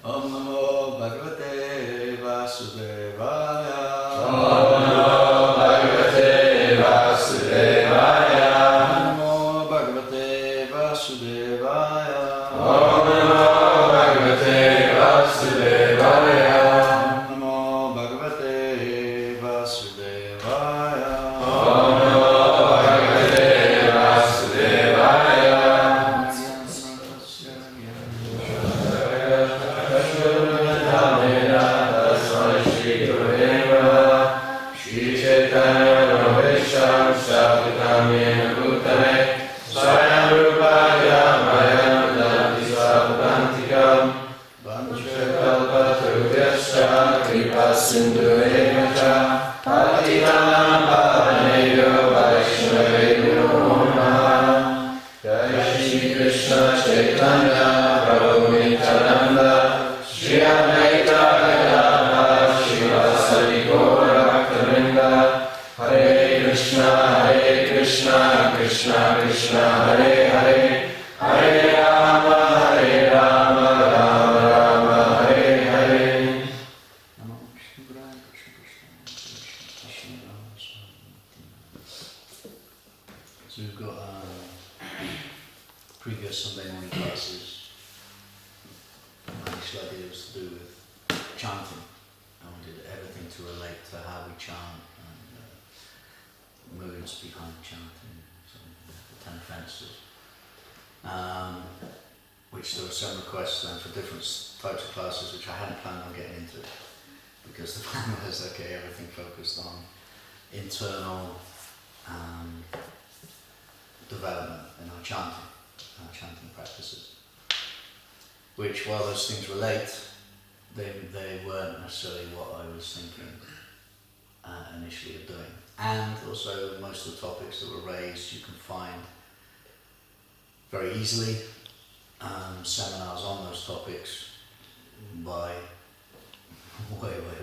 Om Namo Bhagavate Vasudevaya. Om Namo Bhagavate Vasudevaya. Namo Bhagavate Vasudevaya. Om Namo Bhagavate Vasudevaya. Namo Bhagavate Vasudevaya. Om Namo Bhagavate Vasudevaya. Shri Chaitanya Mahavisham Savitamena Bhutale Swayam Rupaya Mayam Danti Svadantikam Vanchakalpatarubhyascha Kripa Sindhueva Cha Patitanam Pavanebhyo Vaishnavebhyo Namo Namaha. Jai Shri Krishna Chaitanya Prabhu Nityananda Shri Advaita Gadadhar Srivasadi Gaura Bhaktavinda. Hare Krishna Krishna Krishna Hare Hare, Hare Rama Rama Rama Hare Hare. So we've got previous Sunday morning classes. My initial idea was to do with chanting. I wanted everything to relate to how we chant and moods behind chanting, so the 10 offences. Which there were some requests then for different types of classes which I hadn't planned on getting into, because the plan was, okay, everything focused on internal development in our chanting practices. Which, while those things relate, they weren't necessarily what I was thinking initially of doing. And also most of the topics that were raised you can find very easily. Seminars on those topics by way more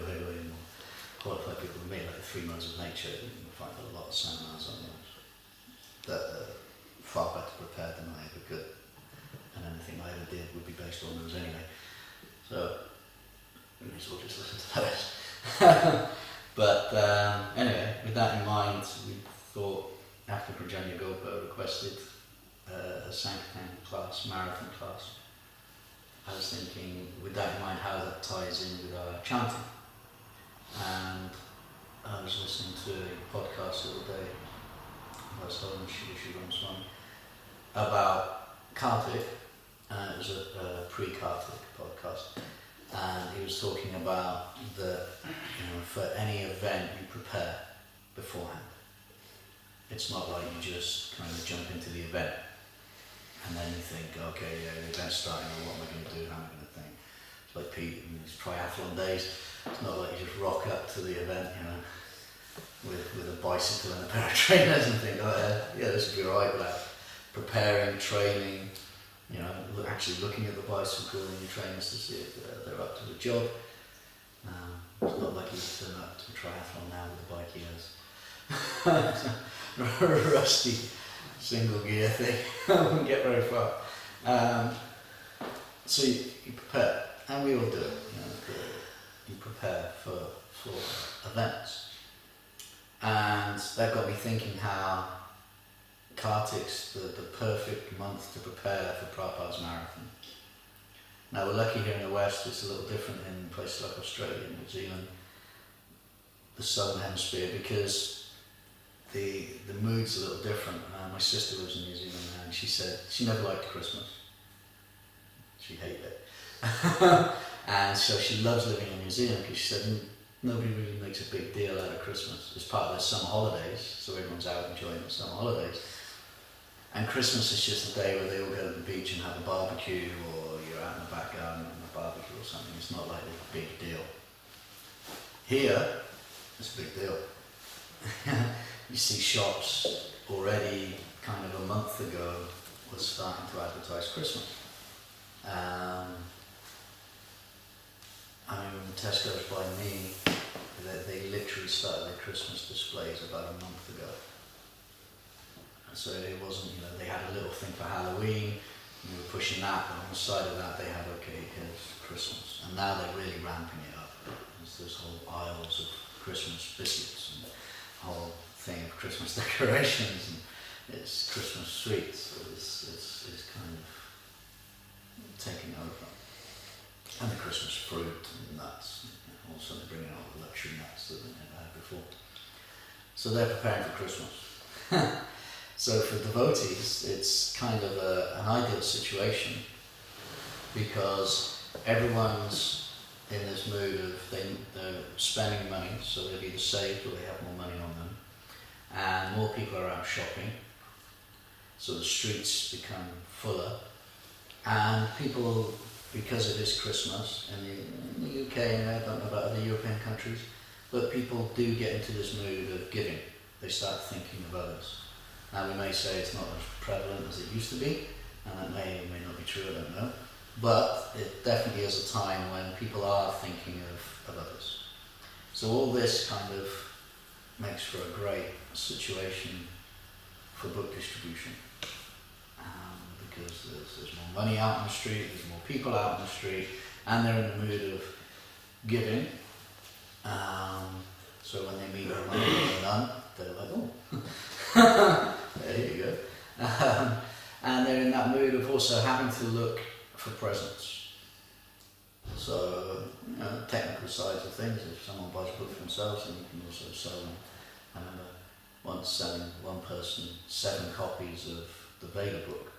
qualified people than me, like the 3 Modes of Nature. You can find a lot of seminars on those that are far better prepared than I ever could, and anything I ever did would be based on those anyway. So we may as well just listen to those. But anyway, with that in mind, we thought, after Prajanya Gopa requested a Sankirtan class, marathon class, I was thinking, with that in mind, how that ties in with our chanting. And I was listening to a podcast the other day, I was telling Shri Ramswami about Cardiff. It was a pre-Cardiff podcast, and he was talking about that, for any event you prepare beforehand. It's not like you just kind of jump into the event and then you think, okay, yeah, the event's starting, what am I going to do, how am I going to think? It's like Pete in his triathlon days. It's not like you just rock up to the event, with a bicycle and a pair of trainers and think, oh yeah, this will be alright, without preparing, training, actually looking at the bicycle and your trainers to see if they're up to the job. It's not like you turn up to a triathlon now with a bike he has. A rusty single gear thing. I wouldn't get very far. So you prepare, and we all do it. You prepare for events. And that got me thinking how Kartik's the perfect month to prepare for Prabhupada's marathon. Now we're lucky here in the West, it's a little different in places like Australia and New Zealand, the Southern Hemisphere, because the mood's a little different. My sister lives in New Zealand now, and she said she never liked Christmas. She hated it. And so she loves living in New Zealand because she said nobody really makes a big deal out of Christmas. It's part of their summer holidays, so everyone's out enjoying their summer holidays. And Christmas is just a day where they all go to the beach and have a barbecue, or you're out in the back garden having a barbecue or something. It's not like a big deal. Here, it's a big deal. You see shops already kind of a month ago was starting to advertise Christmas. I mean, Tesco's by me, they literally started their Christmas displays about a month ago. And so it wasn't, they had a little thing for Halloween, and we were pushing that, but on the side of that they had, okay, here's Christmas. now they're really ramping it up. There's this whole aisles of Christmas biscuits and a whole thing of Christmas decorations, and it's Christmas sweets. So it's kind of taking over. And the Christmas fruit and nuts. Also they're bringing out the luxury nuts that they never had before. So they're preparing for Christmas. So for devotees, it's kind of an ideal situation because everyone's in this mood of they're spending money, so they've either saved or they have more money on them, and more people are out shopping, so the streets become fuller, and people, because it is Christmas in the UK, and I don't know about other European countries, but people do get into this mood of giving. They start thinking of others. Now we may say it's not as prevalent as it used to be, and that may or may not be true, I don't know. But it definitely is a time when people are thinking of others. So all this kind of makes for a great situation for book distribution. Because there's more money out in the street, there's more people out in the street, and they're in the mood of giving. So when they meet a nun, they're like, oh, there you go. And they're in that mood of also having to look for presents. So, technical sides of things, if someone buys a book for themselves, then you can also sell them. I remember once selling one person 7 copies of the Veda book,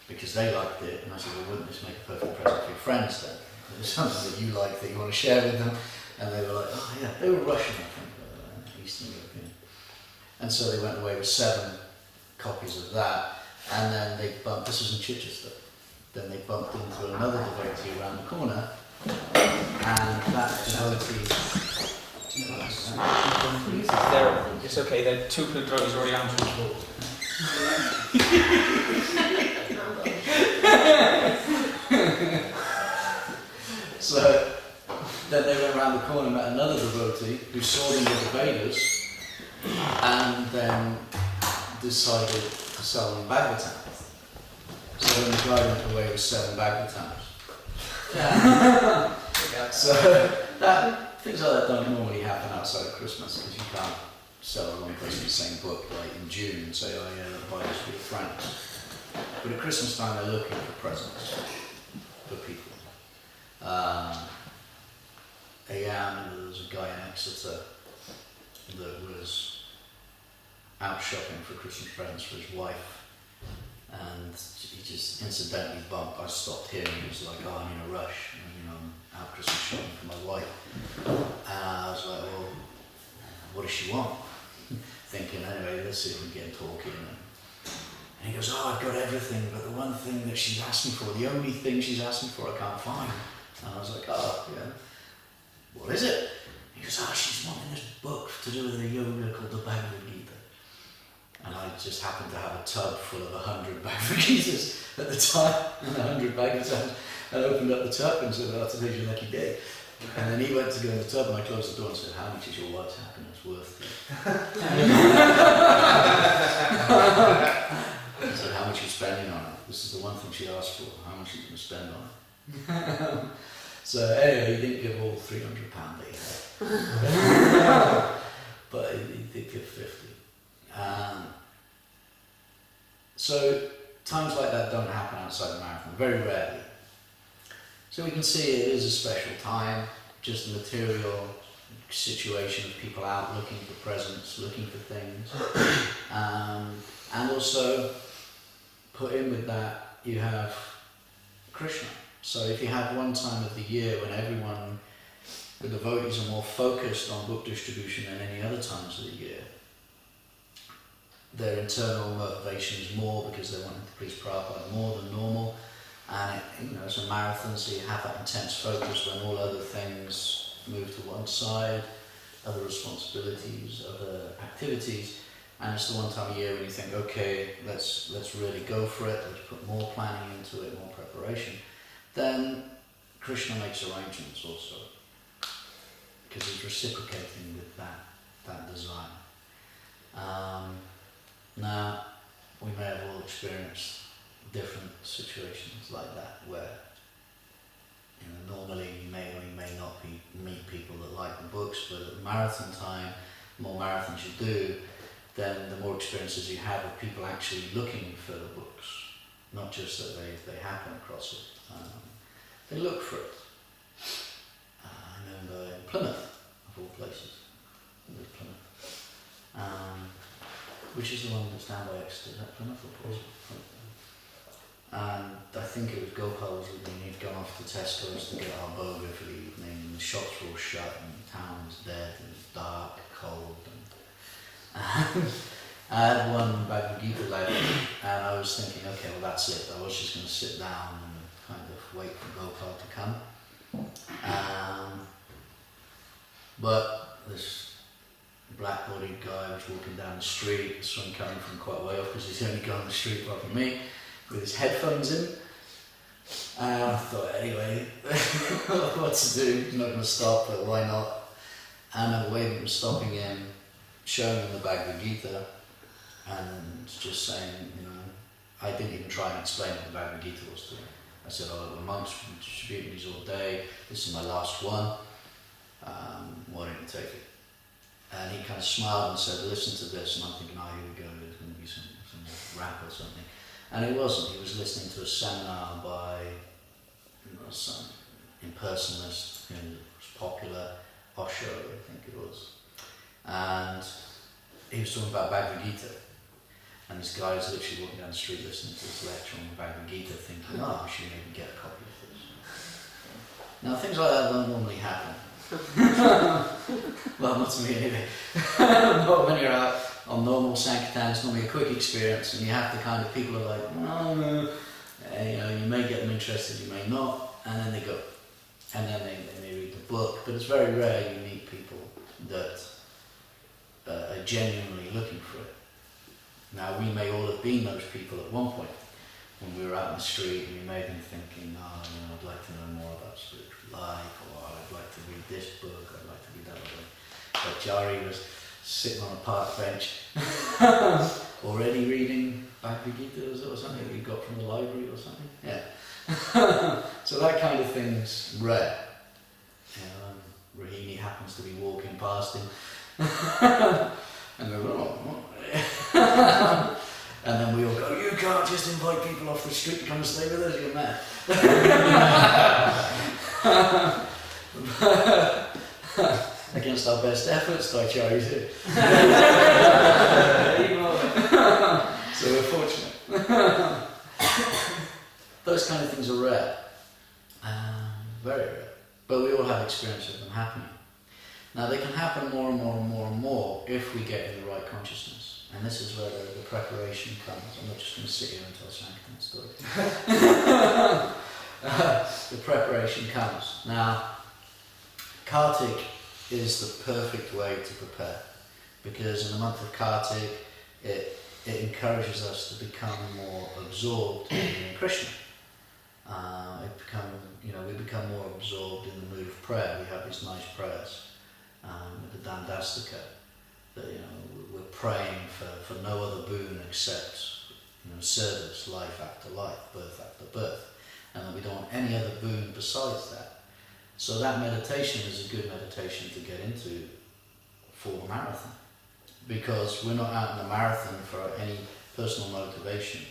because they liked it, and I said, well, wouldn't this make a perfect present for your friends then? There's something that you like that you want to share with them, and they were like, oh yeah, they were Russian, I think, Eastern European. And so they went away with 7 copies of that, and then they bumped, this was in Chichester, then they bumped into another devotee around the corner, and that devotee... It's okay, there are 2 devotees already answered. So then they went around the corner and met another devotee who saw them with the Vedas and then decided to sell them Bhagavatams. So then the guy went away with 7 Bhagavatams. So things like that don't normally happen outside of Christmas because you can't sell a long person the same book like in June and say, oh yeah, buy this for your friends. But at Christmas time they're looking for presents for people. There was a guy in Exeter that was out shopping for Christmas presents for his wife, and he just incidentally bumped. I stopped him. He was like, "Oh, I'm in a rush. I'm out Christmas shopping for my wife." And I was like, "Well, what does she want?" Thinking, anyway, let's see if we can get talking. And he goes, "Oh, I've got everything, but the one thing that she's asking for, the only thing she's asking for, I can't find." And I was like, "Oh, yeah. What is it?" He goes, "Oh, she's wanting this book to do with the yoga called the Bhagavad Gita." And I just happened to have a tub full of 100 Bhagavad Gitas at the time, and 100 Bhagavatas. I opened up the tub and said, "Oh, today's your lucky day." And then he went to go in the tub, and I closed the door and said, "How much is your wife's happiness worth to you?" I said, "How much are you spending on it? This is the one thing she asked for. How much are you going to spend on it?" So anyway, he didn't give all £300 that he had. But he did give 50. So times like that don't happen outside the marathon, very rarely. So we can see it is a special time, just a material situation of people out looking for presents, looking for things. And also, put in with that, you have Krishna. So if you have one time of the year when the devotees are more focused on book distribution than any other times of the year, their internal motivation is more because they want to please Prabhupada more than normal. And it's a marathon, so you have that intense focus when all other things move to one side, other responsibilities, other activities. And it's the one time a year when you think, okay, let's really go for it, let's put more planning into it, more preparation. Then Krishna makes arrangements also, because he's reciprocating with that desire. Now, we may have all experienced different situations like that, where marathon time, the more marathons you do, then the more experiences you have of people actually looking for the books, not just that they happen across it. They look for it. I remember in Plymouth, of all places, Plymouth, which is the one that's down by Exeter, is that Plymouth or Portsmouth? And I think it was Gopal was with me, and he'd gone off to Tesco's to get our burger for the evening, and the shops were all shut, and the town was dead, and it was dark, cold, and I had one Bhagavad Gita left, and I was thinking, okay, well that's it. I was just going to sit down and kind of wait for Gopal to come. But this black-bodied guy was walking down the street, saw him coming from quite a way off, because he's the only guy on the street apart from me, with his headphones in. And I thought, anyway, what to do? He's not going to stop, but why not? And I waited and stopping him, showing him the Bhagavad Gita, and just saying, I didn't even try and explain what the Bhagavad Gita was to him. I said, the monks have been distributing these all day, this is my last one, why don't you take it? And he kind of smiled and said, listen to this, and I'm thinking, here we go, there's going to be some rap or something. And it wasn't, he was listening to a seminar by some impersonalist who was popular, Osho, I think it was. And he was talking about Bhagavad Gita. And this guy was literally walking down the street listening to this lecture on the Bhagavad Gita, thinking, I should maybe get a copy of this. Now, things like that don't normally happen. Well, not to me anyway. Not when you're out on normal Sankirtan, it's normally a quick experience, and you have to kind of, people are like, you may get them interested, you may not, and then they go. And then they may read the book, but it's very rare you meet people that are genuinely looking for it. Now, we may all have been those people at one point, when we were out in the street, and we may have been thinking, I'd like to know more about spiritual life, or I'd like to read this book, I'd like to read that book. But Jari was sitting on a park bench, already reading Bhagavad Gita or something he got from the library or something. Yeah. So that kind of thing's rare. Rahini happens to be walking past him, and they go, and then we all go, you can't just invite people off the street to come and stay with us, you're mad. Against our best efforts, Ty Chari's here. So we're fortunate. Those kind of things are rare. Very rare. But we all have experience of them happening. Now they can happen more and more and more and more if we get in the right consciousness. And this is where the preparation comes. I'm not just going to sit here and tell Sankirtan stories. The preparation comes. Now, Kartik is the perfect way to prepare, because in the month of Kartik it encourages us to become more absorbed in Krishna. We become more absorbed in the mood of prayer. We have these nice prayers with the Dandastika, that we're praying for no other boon except service, life after life, birth after birth, and that we don't want any other boon besides that. So that meditation is a good meditation to get into for a marathon, because we're not out in the marathon for any personal motivation.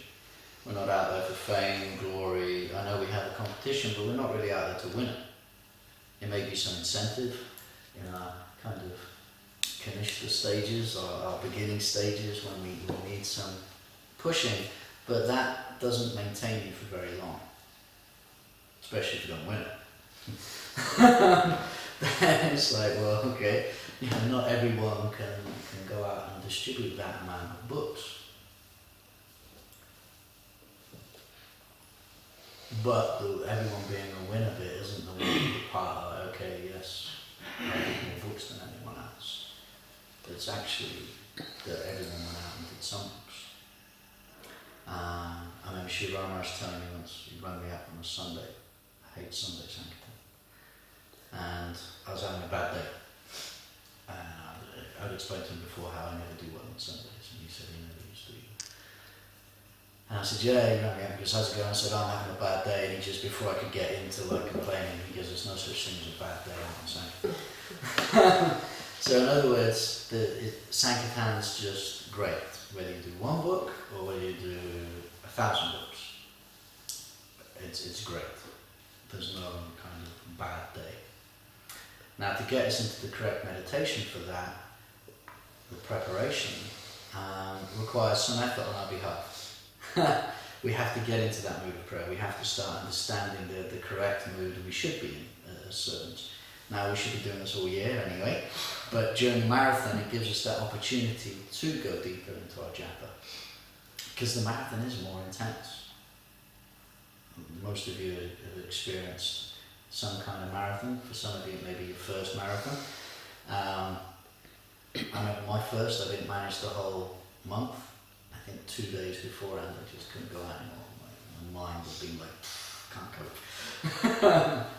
We're not out there for fame, glory. I know we have a competition, but we're not really out there to win it. It may be some incentive in our kind of Kanishta stages, or our beginning stages, when we need some pushing, but that doesn't maintain you for very long, especially if you don't win it. Then it's like, well, okay, not everyone can go out and distribute that amount of books. But everyone being a winner bit isn't the part of, okay, yes, I read more books than anyone else. It's actually that everyone went out and did some books. I remember Srila Ras telling me once, he rang me up on a Sunday. I hate Sunday Sankirtan. And I was having a bad day. And I'd explained to him before how I never do well on Sundays, and he said he never used to either. And I said, yeah, he rang me up because how's it going? I said, I'm having a bad day, and he just, before I could get into complaining, he goes, there's no such thing as a bad day on Sankirtan. So in other words, Sankirtan is just great, whether you do one book or whether you do 1,000 books. It's great. There's no kind of bad day. Now, to get us into the correct meditation for that, the preparation requires some effort on our behalf. We have to get into that mood of prayer. We have to start understanding the correct mood we should be in as servants. Now, we should be doing this all year anyway, but during the marathon it gives us that opportunity to go deeper into our japa, because the marathon is more intense. Most of you have experienced some kind of marathon. For some of you, maybe your first marathon. I remember my first, I didn't manage the whole month. I think 2 days beforehand I just couldn't go out anymore. My mind was being like, can't cope.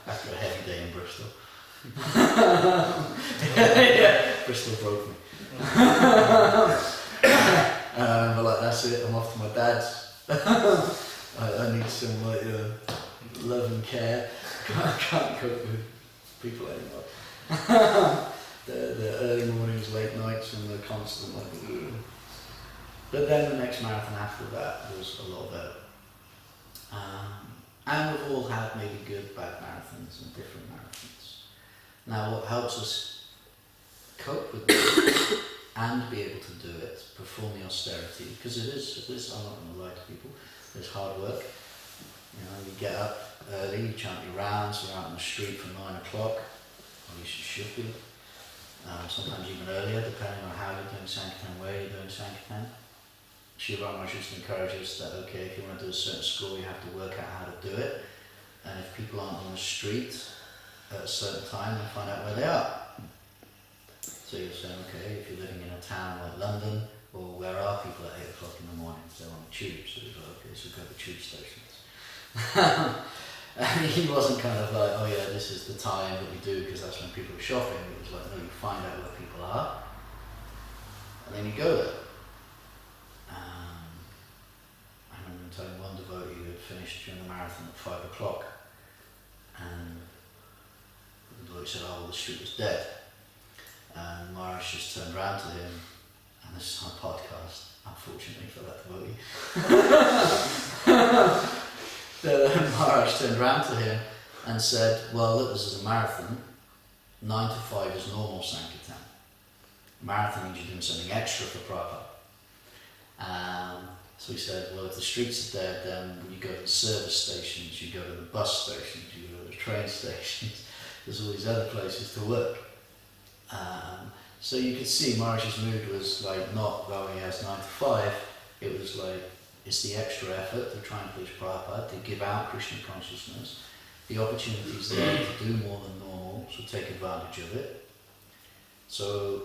After a heavy day in Bristol. Yeah, Bristol broke me. But like, that's it, I'm off to my dad's. I need some love and care. I can't cope with people anymore. The early mornings, late nights, and the constant like. Ugh. But then the next marathon after that was a lot better. And we've all had maybe good, bad marathons and different marathons. Now, what helps us cope with this and be able to do it, perform the austerity, because it is, I'm not going to lie to people, it's hard work. You know, you get up early, you chant your rounds, you're out on the street from 9 o'clock, or at least you should be. Sometimes even earlier, depending on how you're doing Sankirtan, where you're doing Sankirtan. Srila Parbhupada just encourages that, okay, if you want to do a certain school, you have to work out how to do it. And if people aren't on the street at a certain time, then find out where they are. So you're saying, okay, if you're living in a town like London, well, where are people at 8 o'clock in the morning? They're on the tube, so you're like, okay, so go to the tube stations. And he wasn't kind of like, oh yeah, this is the time that we do because that's when people are shopping. It was like, no, you find out where people are, and then you go there. I remember telling one devotee who had finished during the marathon at 5 o'clock, and the devotee said, oh, well, the street was dead. And Maharaj just turned round to him, and this is on a podcast, unfortunately for that devotee. Maharaj turned round to him and said, well, look, this is a marathon. 9 to 5 is normal Sankirtan. Marathon means you're doing something extra for Prabhupada. So he said, well, if the streets are dead, then you go to the service stations, you go to the bus stations, you go to the train stations. There's all these other places to work. So you could see Maharaj's mood was like not going as 9 to 5, it was like, it's the extra effort to try and please Prabhupada, to give out Krishna consciousness. The opportunities there to do more than normal, so take advantage of it. So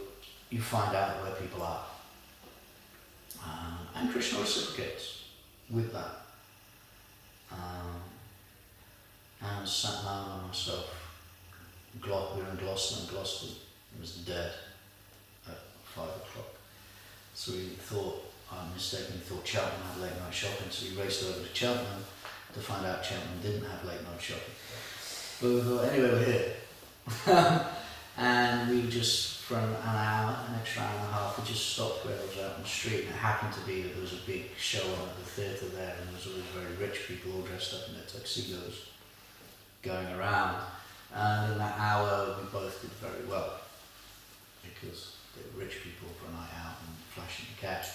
you find out where people are. And Krishna reciprocates with that. And Satnam and myself, we were in Gloucester, and Gloucester was dead at 5 o'clock. So we thought, I mistakenly thought Cheltenham had late night shopping, so we raced over to Cheltenham to find out Cheltenham didn't have late night shopping. But we thought, anyway, we're here. And we just, for an hour, an extra hour and a half, we just stopped where I was out on the street, and it happened to be that there was a big show on at the theatre there, and there was all these very rich people all dressed up in their tuxedos going around. And in that hour, we both did very well, because they were rich people for a night out and flashing the cash,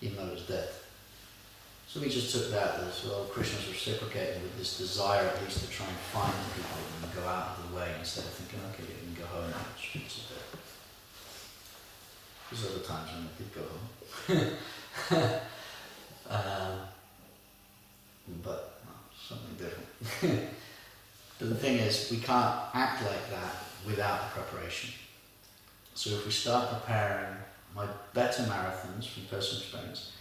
even though it was dead. So we just took that as, well, Krishna's reciprocating with this desire at least to try and find people and go out of the way instead of thinking, okay, you can go home now, the streets are dead. There's other times when I did go home. But no, something different. But the thing is, we can't act like that without the preparation. So if we start preparing my better marathons from personal experience,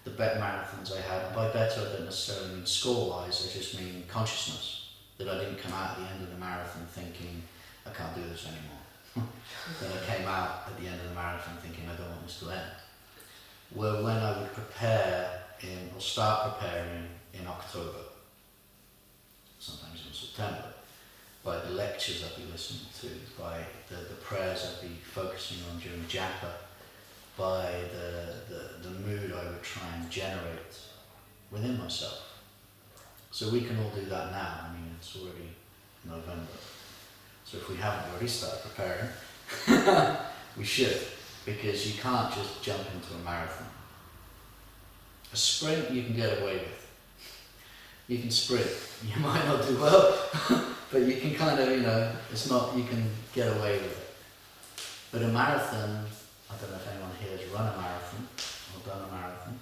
the better marathons I had, and by better I don't necessarily mean score-wise, I just mean consciousness, that I didn't come out at the end of the marathon thinking, I can't do this anymore. Then I came out at the end of the marathon thinking, I don't want this to end. Well, when I would prepare or start preparing in October, sometimes in September, by the lectures I'd be listening to, by the prayers I'd be focusing on during japa, by the mood I would try and generate within myself. So we can all do that now. I mean, it's already November. So if we haven't already started preparing, we should, because you can't just jump into a marathon. A sprint you can get away with. You can sprint. You might not do well, but you can kind of, it's not, you can get away with it. But a marathon, I don't know if anyone here has run a marathon or done a marathon.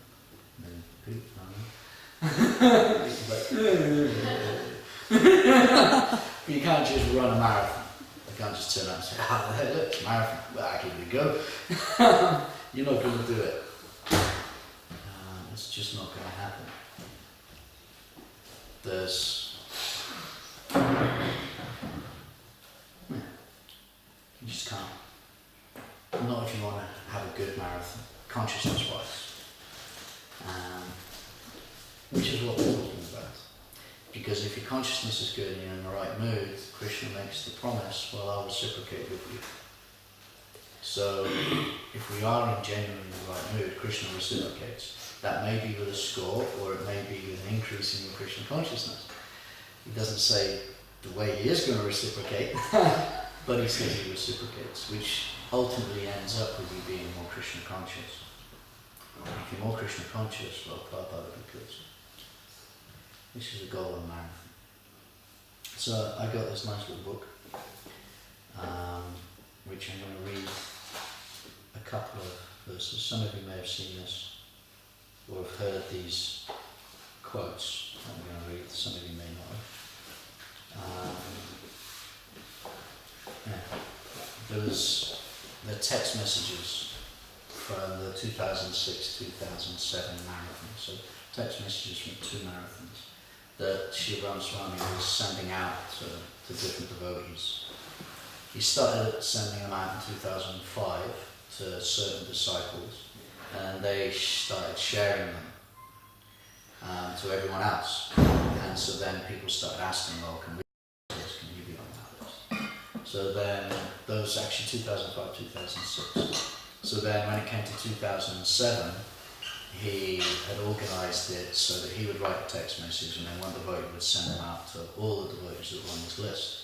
But you can't just run a marathon. You can't just turn up and say, look, it's a marathon. Well, here we go. You're not going to do it. It's just not going to happen. You just can't. Not if you want to have a good marathon, consciousness-wise. Which is what we're talking about. Because if your consciousness is good and you're in the right mood, Krishna makes the promise, well, I'll reciprocate with you. So, if we are in genuinely the right mood, Krishna reciprocates. That may be with a score, or it may be with an increase in your Krishna consciousness. He doesn't say the way he is going to reciprocate, but he says he reciprocates, which ultimately ends up with you being more Krishna conscious. If you're more Krishna conscious, well, Prabhupada would be pleased. This is a golden marathon. So I got this nice little book, which I'm going to read a couple of verses. Some of you may have seen this or have heard these quotes I'm going to read. Some of you may not have. There was the text messages from the 2006-2007 marathon. So text messages from 2 marathons that Srila Swami was sending out to different devotees. He started sending them out in 2005 to certain disciples, and they started sharing them to everyone else. And so then people started asking, well, can we do this? Can you be on that list? So then, those actually 2005, 2006. So then when it came to 2007, he had organised it so that he would write a text message and then one devotee would send them out to all the devotees that were on his list.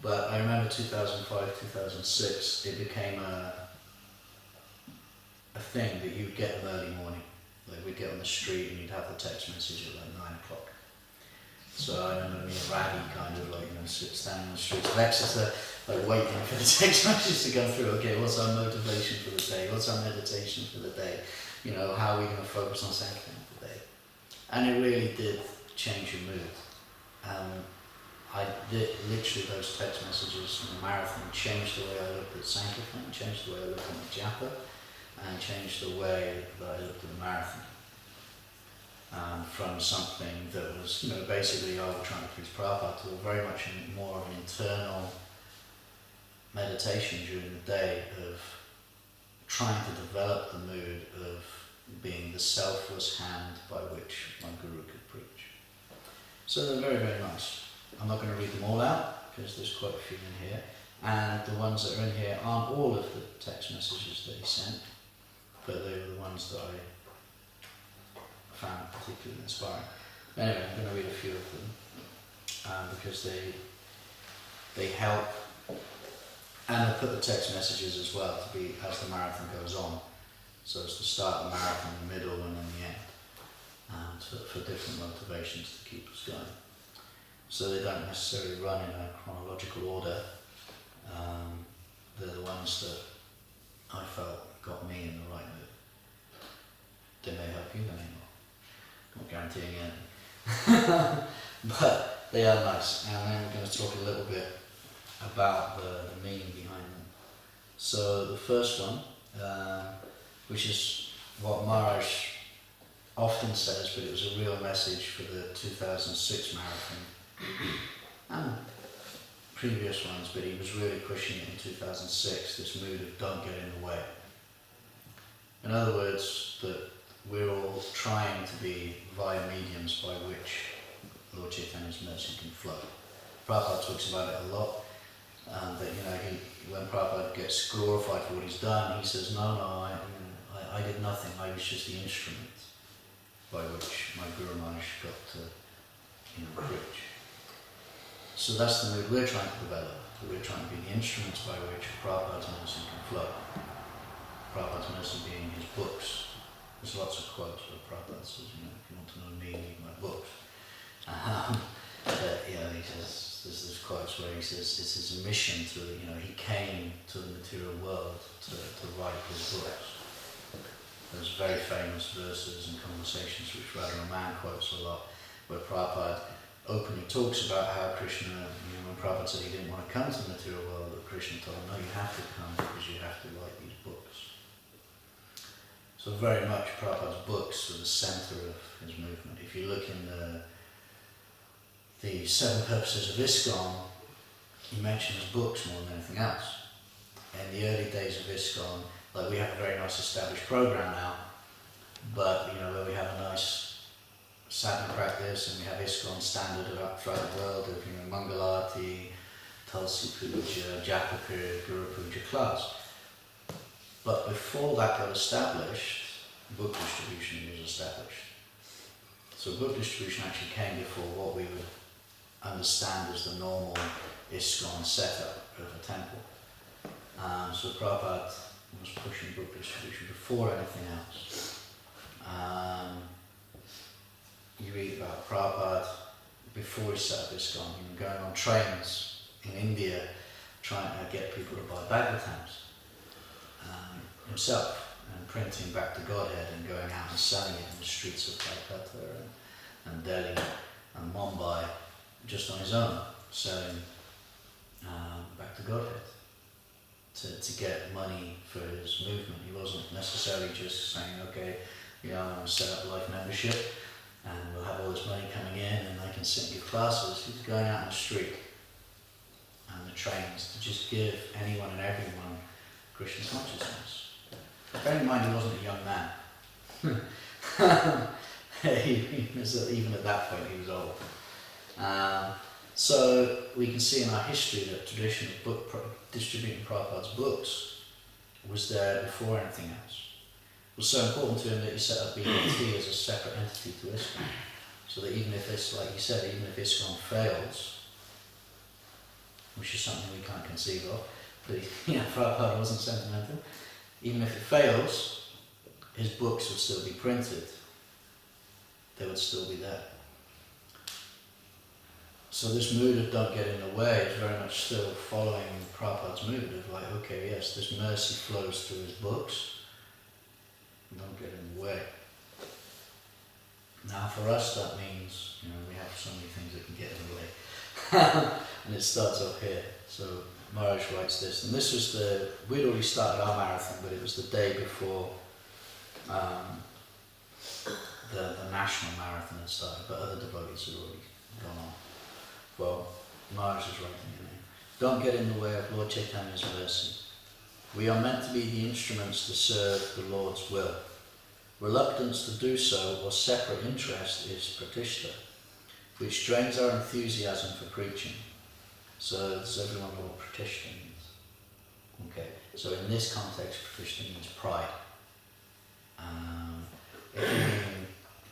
But I remember 2005, 2006, it became a thing that you would get them early morning. Like we'd get on the street and you'd have the text message at like 9 o'clock. So I remember me and Radhi kind of like, standing on the streets of Exeter, like waiting for the text message to come through. Okay, what's our motivation for the day? What's our meditation for the day? How are we going to focus on Sankirtan today? And it really did change your mood. I did literally those text messages in the marathon changed the way I looked at Sankirtan, changed the way I looked at the japa, and changed the way that I looked at the marathon. From something that was, basically, we're trying to please Prabhupada, to very much more of an internal meditation during the day of trying to develop the mood of being the selfless hand by which my guru could preach. So they're very, very nice. I'm not going to read them all out because there's quite a few in here, and the ones that are in here aren't all of the text messages that he sent, but they were the ones that I found particularly inspiring. Anyway, I'm going to read a few of them because they help, and I put the text messages as well to be as the marathon goes on. So it's the start of the marathon, the middle, and then the end, and for different motivations to keep us going. So they don't necessarily run in a chronological order. They're the ones that I felt got me in the right mood. They may help you, they may not. Not guaranteeing anything. But they are nice, and then we're going to talk a little bit about the meaning behind them. So the first one, which is what Maharaj often says, but it was a real message for the 2006 marathon and previous ones, but he was really pushing it in 2006, this mood of don't get in the way. In other words, that we're all trying to be via mediums by which Lord Chaitanya's mercy can flow Prabhupada talks about it a lot. That when Prabhupada gets glorified for what he's done, he says, no, I did nothing. I was just the instrument by which my Guru Maharaj got to preach. So that's the mood we're trying to develop. We're trying to be the instruments by which Prabhupada's mercy can flow. Prabhupada's mercy being his books. There's lots of quotes where Prabhupada says, if you want to know me, read my books. But, he says, there's quotes where he says it's his mission to, he came to the material world to write his books. There's very famous verses and conversations which Radharaman quotes a lot, where Prabhupada openly talks about how Krishna, when Prabhupada said he didn't want to come to the material world, that Krishna told him, no, you have to come because you have to write these books. So very much Prabhupada's books were the centre of his movement. If you look in the 7 purposes of ISKCON, he mentions books more than anything else. In the early days of ISKCON, we have a very nice established program now, but where we have a nice sadhana practice and we have ISKCON standard throughout the world of Mangalarti, Tulsi Puja, Japa period, Guru Puja class. But before that got established, book distribution was established. So book distribution actually came before what we would understand as the normal ISKCON setup of a temple. So Prabhupada was pushing book distribution before anything else. You read about Prabhupada before he set up ISKCON, going on trains in India trying to get people to buy Bhagavatams himself, and printing Back to Godhead and going out and selling it in the streets of Calcutta and Delhi and Mumbai just on his own, selling Back to Godhead to get money for his movement. He wasn't necessarily just saying, okay, I'm going to set up life membership and we'll have all this money coming in and I can sit and give classes. He's going out in the street and the trains to just give anyone and everyone Krishna consciousness. Bear in mind, he wasn't a young man. Even at that point, he was old. So we can see in our history that tradition of distributing Prabhupada's books was there before anything else. It was so important to him that he set up BHT as a separate entity to ISKCON. So that even if it's, like he said, even if ISKCON fails, which is something we can't conceive of, but Prabhupada wasn't sentimental, even if it fails, his books would still be printed. They would still be there. So this mood of don't get in the way is very much still following Prabhupada's mood of okay, yes, this mercy flows through his books. Don't get in the way. Now for us that means, we have so many things that can get in the way. And it starts up here. So Maharaj writes this, and this was we'd already started our marathon, but it was the day before the national marathon had started, but other devotees had already gone on. Well, Maharaj is writing here. Don't get in the way of Lord Chaitanya's mercy. We are meant to be the instruments to serve the Lord's will. Reluctance to do so or separate interest is pratishta, which drains our enthusiasm for preaching. So does everyone know what pratishta means? Okay, so in this context, pratishta means pride. It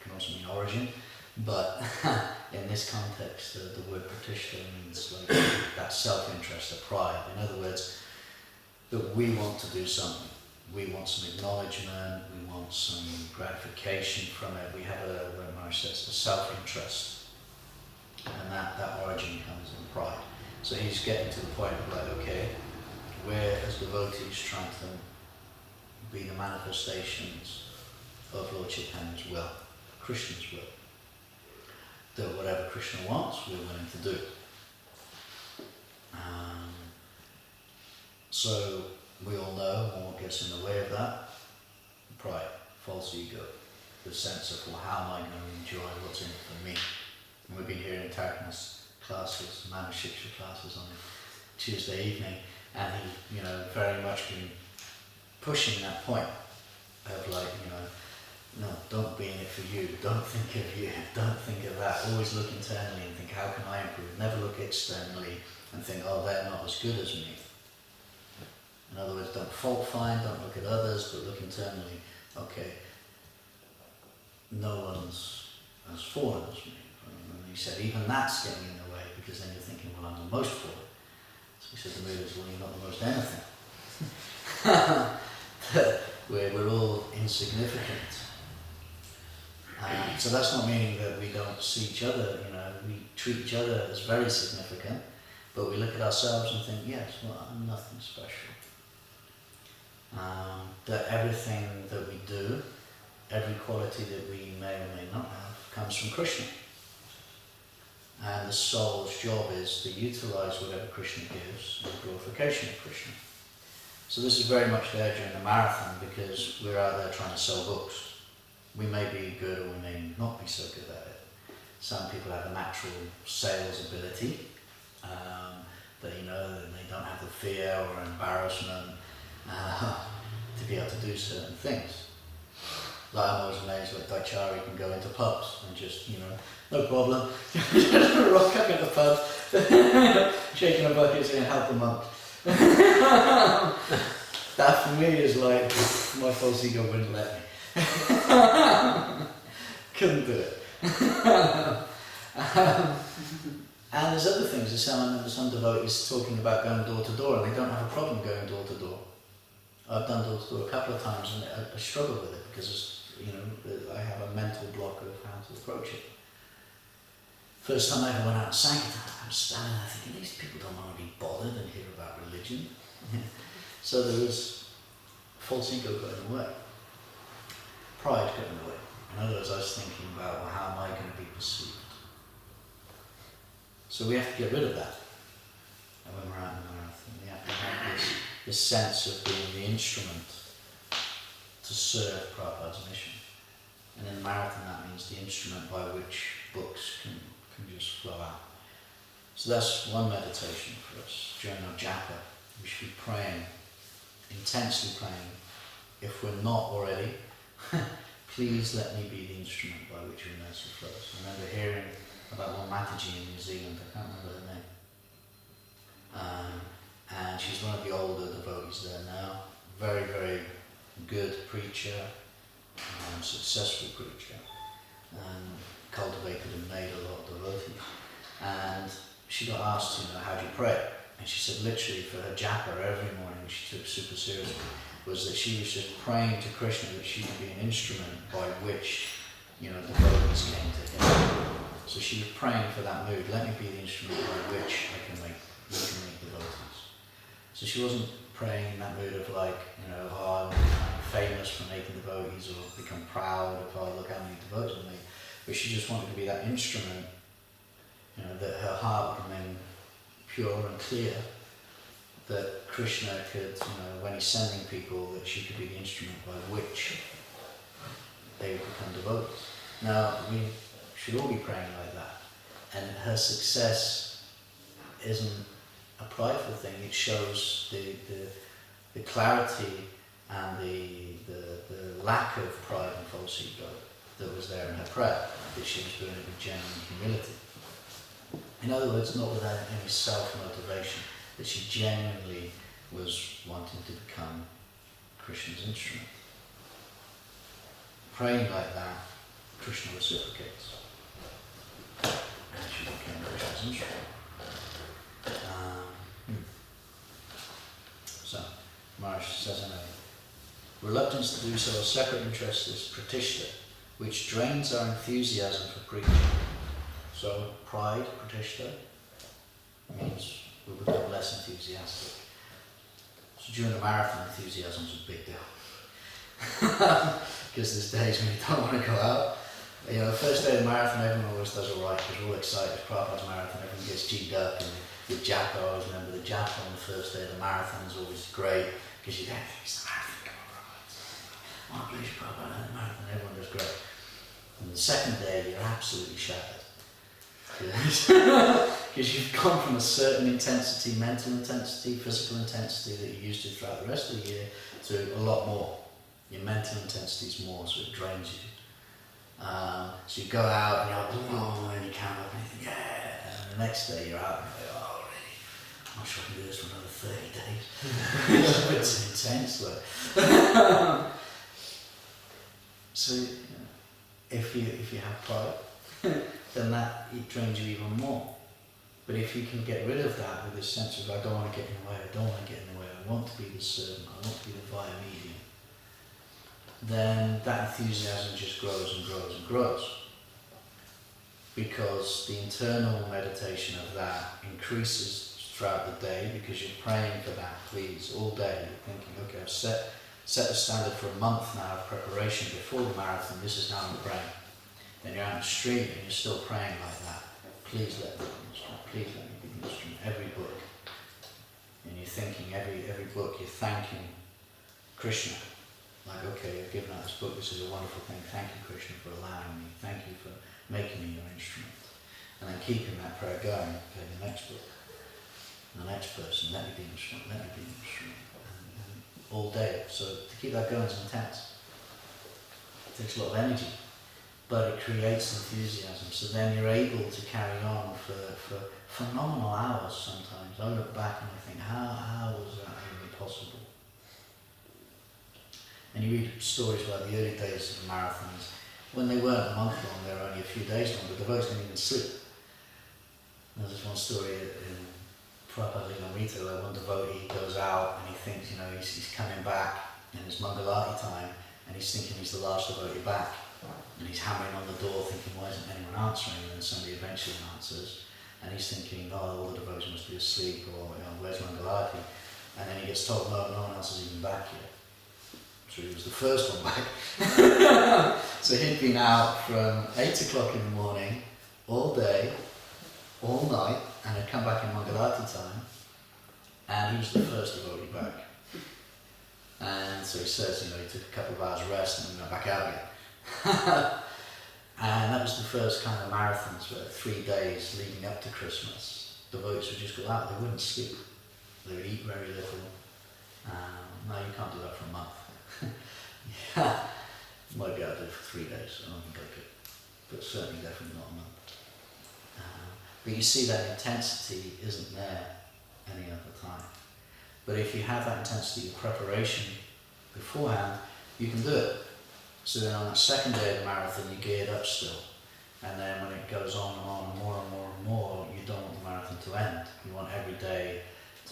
can also mean origin, but in this context, the word pratishta means that self-interest, that pride. In other words, that we want to do something. We want some acknowledgement, we want some gratification from it. We have what Maharaj says, a self-interest. And that origin comes in pride. So he's getting to the point of okay, we're as devotees trying to be the manifestations of Lord Chaitanya's will, Krishna's will. That whatever Krishna wants, we're willing to do. So we all know what gets in the way of that? Pride, false ego, the sense of, how am I going to enjoy what's in it for me? And we've been here in Tarkana's classes, Manu Shiksha classes on Tuesday evening, and he, very much been pushing that point of No, don't be in it for you. Don't think of you. Don't think of that. Always look internally and think, how can I improve? Never look externally and think, oh, they're not as good as me. In other words, don't fault find, don't look at others, but look internally. Okay, no one's as fallen as me. And he said, even that's getting in the way, because then you're thinking, well, I'm the most fallen. So he said the mood is, well, you're not the most anything. We're all insignificant. So that's not meaning that we don't see each other, we treat each other as very significant, but we look at ourselves and think, yes, well, I'm nothing special. That everything that we do, every quality that we may or may not have, comes from Krishna. And the soul's job is to utilize whatever Krishna gives in the glorification of Krishna. So this is very much there during the marathon, because we're out there trying to sell books. We may be good or we may not be so good at it. Some people have a natural sales ability, that they don't have the fear or embarrassment to be able to do certain things. Like I'm always amazed that Daichari can go into pubs and just, no problem, rock up in the pub, shaking a bucket saying, help the monk. That for me is like, my false ego wouldn't let me. Couldn't do it. And there's other things. There's some devotees talking about going door to door, and they don't have a problem going door to door. I've done door to door a couple of times, and I struggle with it because I have a mental block of how to approach it. First time I ever went out to Sankirtan, I was standing there thinking, these people don't want to be bothered and hear about religion. So there was false ego going away. Pride going away. In other words, I was thinking about, well, how am I going to be perceived? So we have to get rid of that. And when we're out in the marathon, we have to have this sense of being the instrument to serve Prabhupada's mission. And in the marathon, that means the instrument by which books can just flow out. So that's one meditation for us. During our japa, we should be praying, intensely praying. If we're not already, please let me be the instrument by which your mercy flows. I remember hearing about one Mataji in New Zealand, I can't remember her name. And she's one of the older devotees there now. Very, very good preacher, successful preacher, and cultivated and made a lot of devotees. And she got asked, how do you pray? And she said literally for her japa every morning, which she took super seriously, was that she was just praying to Krishna that she could be an instrument by which, the devotees came to him. So she was praying for that mood. Let me be the instrument by which we can make devotees. So she wasn't praying in that mood of like, I want to become famous for making devotees or become proud of, look how many devotees I made. But she just wanted to be that instrument, that her heart would remain pure and clear, that Krishna could, when he's sending people, that she could be the instrument by which they would become devotees. Now, we should all be praying like that. And her success isn't a prideful thing. It shows the clarity and the lack of pride and false ego that was there in her prayer, that she was doing it with genuine humility. In other words, not without any self-motivation, that she genuinely was wanting to become Krishna's instrument. Praying like that, Krishna reciprocates. And she became Krishna's instrument. So, Maharaj says in a reluctance to do so, a separate interest is pratishta, which drains our enthusiasm for preaching. So, pride, pratishta, means we become less enthusiastic. So during the marathon, enthusiasm is a big deal. Because there's days when you don't want to go out. The first day of the marathon, everyone always does alright, because we're all excited. It's Prabhupada's marathon, everyone gets G'd up, and with japa, I always remember the japa on the first day of the marathon is always great, because you don't think it's the marathon, come on, Prabhupada. Oh, please, Prabhupada, the marathon, everyone does great. And the second day, you're absolutely shattered. Because you've gone from a certain intensity, mental intensity, physical intensity that you're used to throughout the rest of the year, to a lot more. Your mental intensity is more, so it drains you. So you go out and you're like, oh, and you count up and you think, yeah, and the next day you're out and you're like, oh, really? I'm not sure I can do this for another 30 days. It's intense, though. So, if you have pride, then that it drains you even more. But if you can get rid of that with this sense of I don't want to get in the way, I don't want to get in the way, I want to be the servant, I want to be the via medium, then that enthusiasm just grows and grows and grows. Because the internal meditation of that increases throughout the day because you're praying for that, please, all day. You're thinking, okay, I've set the standard for a month now of preparation before the marathon, this is how I'm praying. Then you're out in the street and you're still praying like that. Please let me be the instrument, please let me be the instrument. Every book. And you're thinking, every book, you're thanking Krishna. Like, okay, I've given out this book, this is a wonderful thing, thank you Krishna for allowing me, thank you for making me your instrument. And then keeping that prayer going, okay, the next book, and the next person, let me be the instrument, let me be the instrument. And all day, so to keep that going is intense. It takes a lot of energy, but it creates enthusiasm, so then you're able to carry on for phenomenal hours sometimes. I look back and I think, how was that even possible? And you read stories about the early days of the marathons. When they weren't a month long, they were only a few days long, but the devotees didn't even sleep. There's this one story in Prabhupada Lilamrita where one devotee goes out and he thinks, he's coming back in his Mangalati time, and he's thinking he's the last devotee back. And he's hammering on the door thinking, why isn't anyone answering? And then somebody eventually answers. And he's thinking, oh, all the devotees must be asleep, or where's Mangalati? And then he gets told, no one else is even back yet. So he was the first one back. So he'd been out from 8 o'clock in the morning, all day, all night, and had come back in Mangalati time, and he was the first devotee back. And so he says, he took a couple of hours rest and then went back out again. And that was the first kind of marathons where 3 days leading up to Christmas, devotees would just go out, they wouldn't sleep, they would eat very little. No, you can't do that for a month. Yeah, might be able to do it for 3 days, I don't think I could, but certainly definitely not a month. But you see that intensity isn't there any other time. But if you have that intensity of preparation beforehand, you can do it. So then on that second day of the marathon, you geared up still. And then when it goes on and on and more and more and more, you don't want the marathon to end. You want every day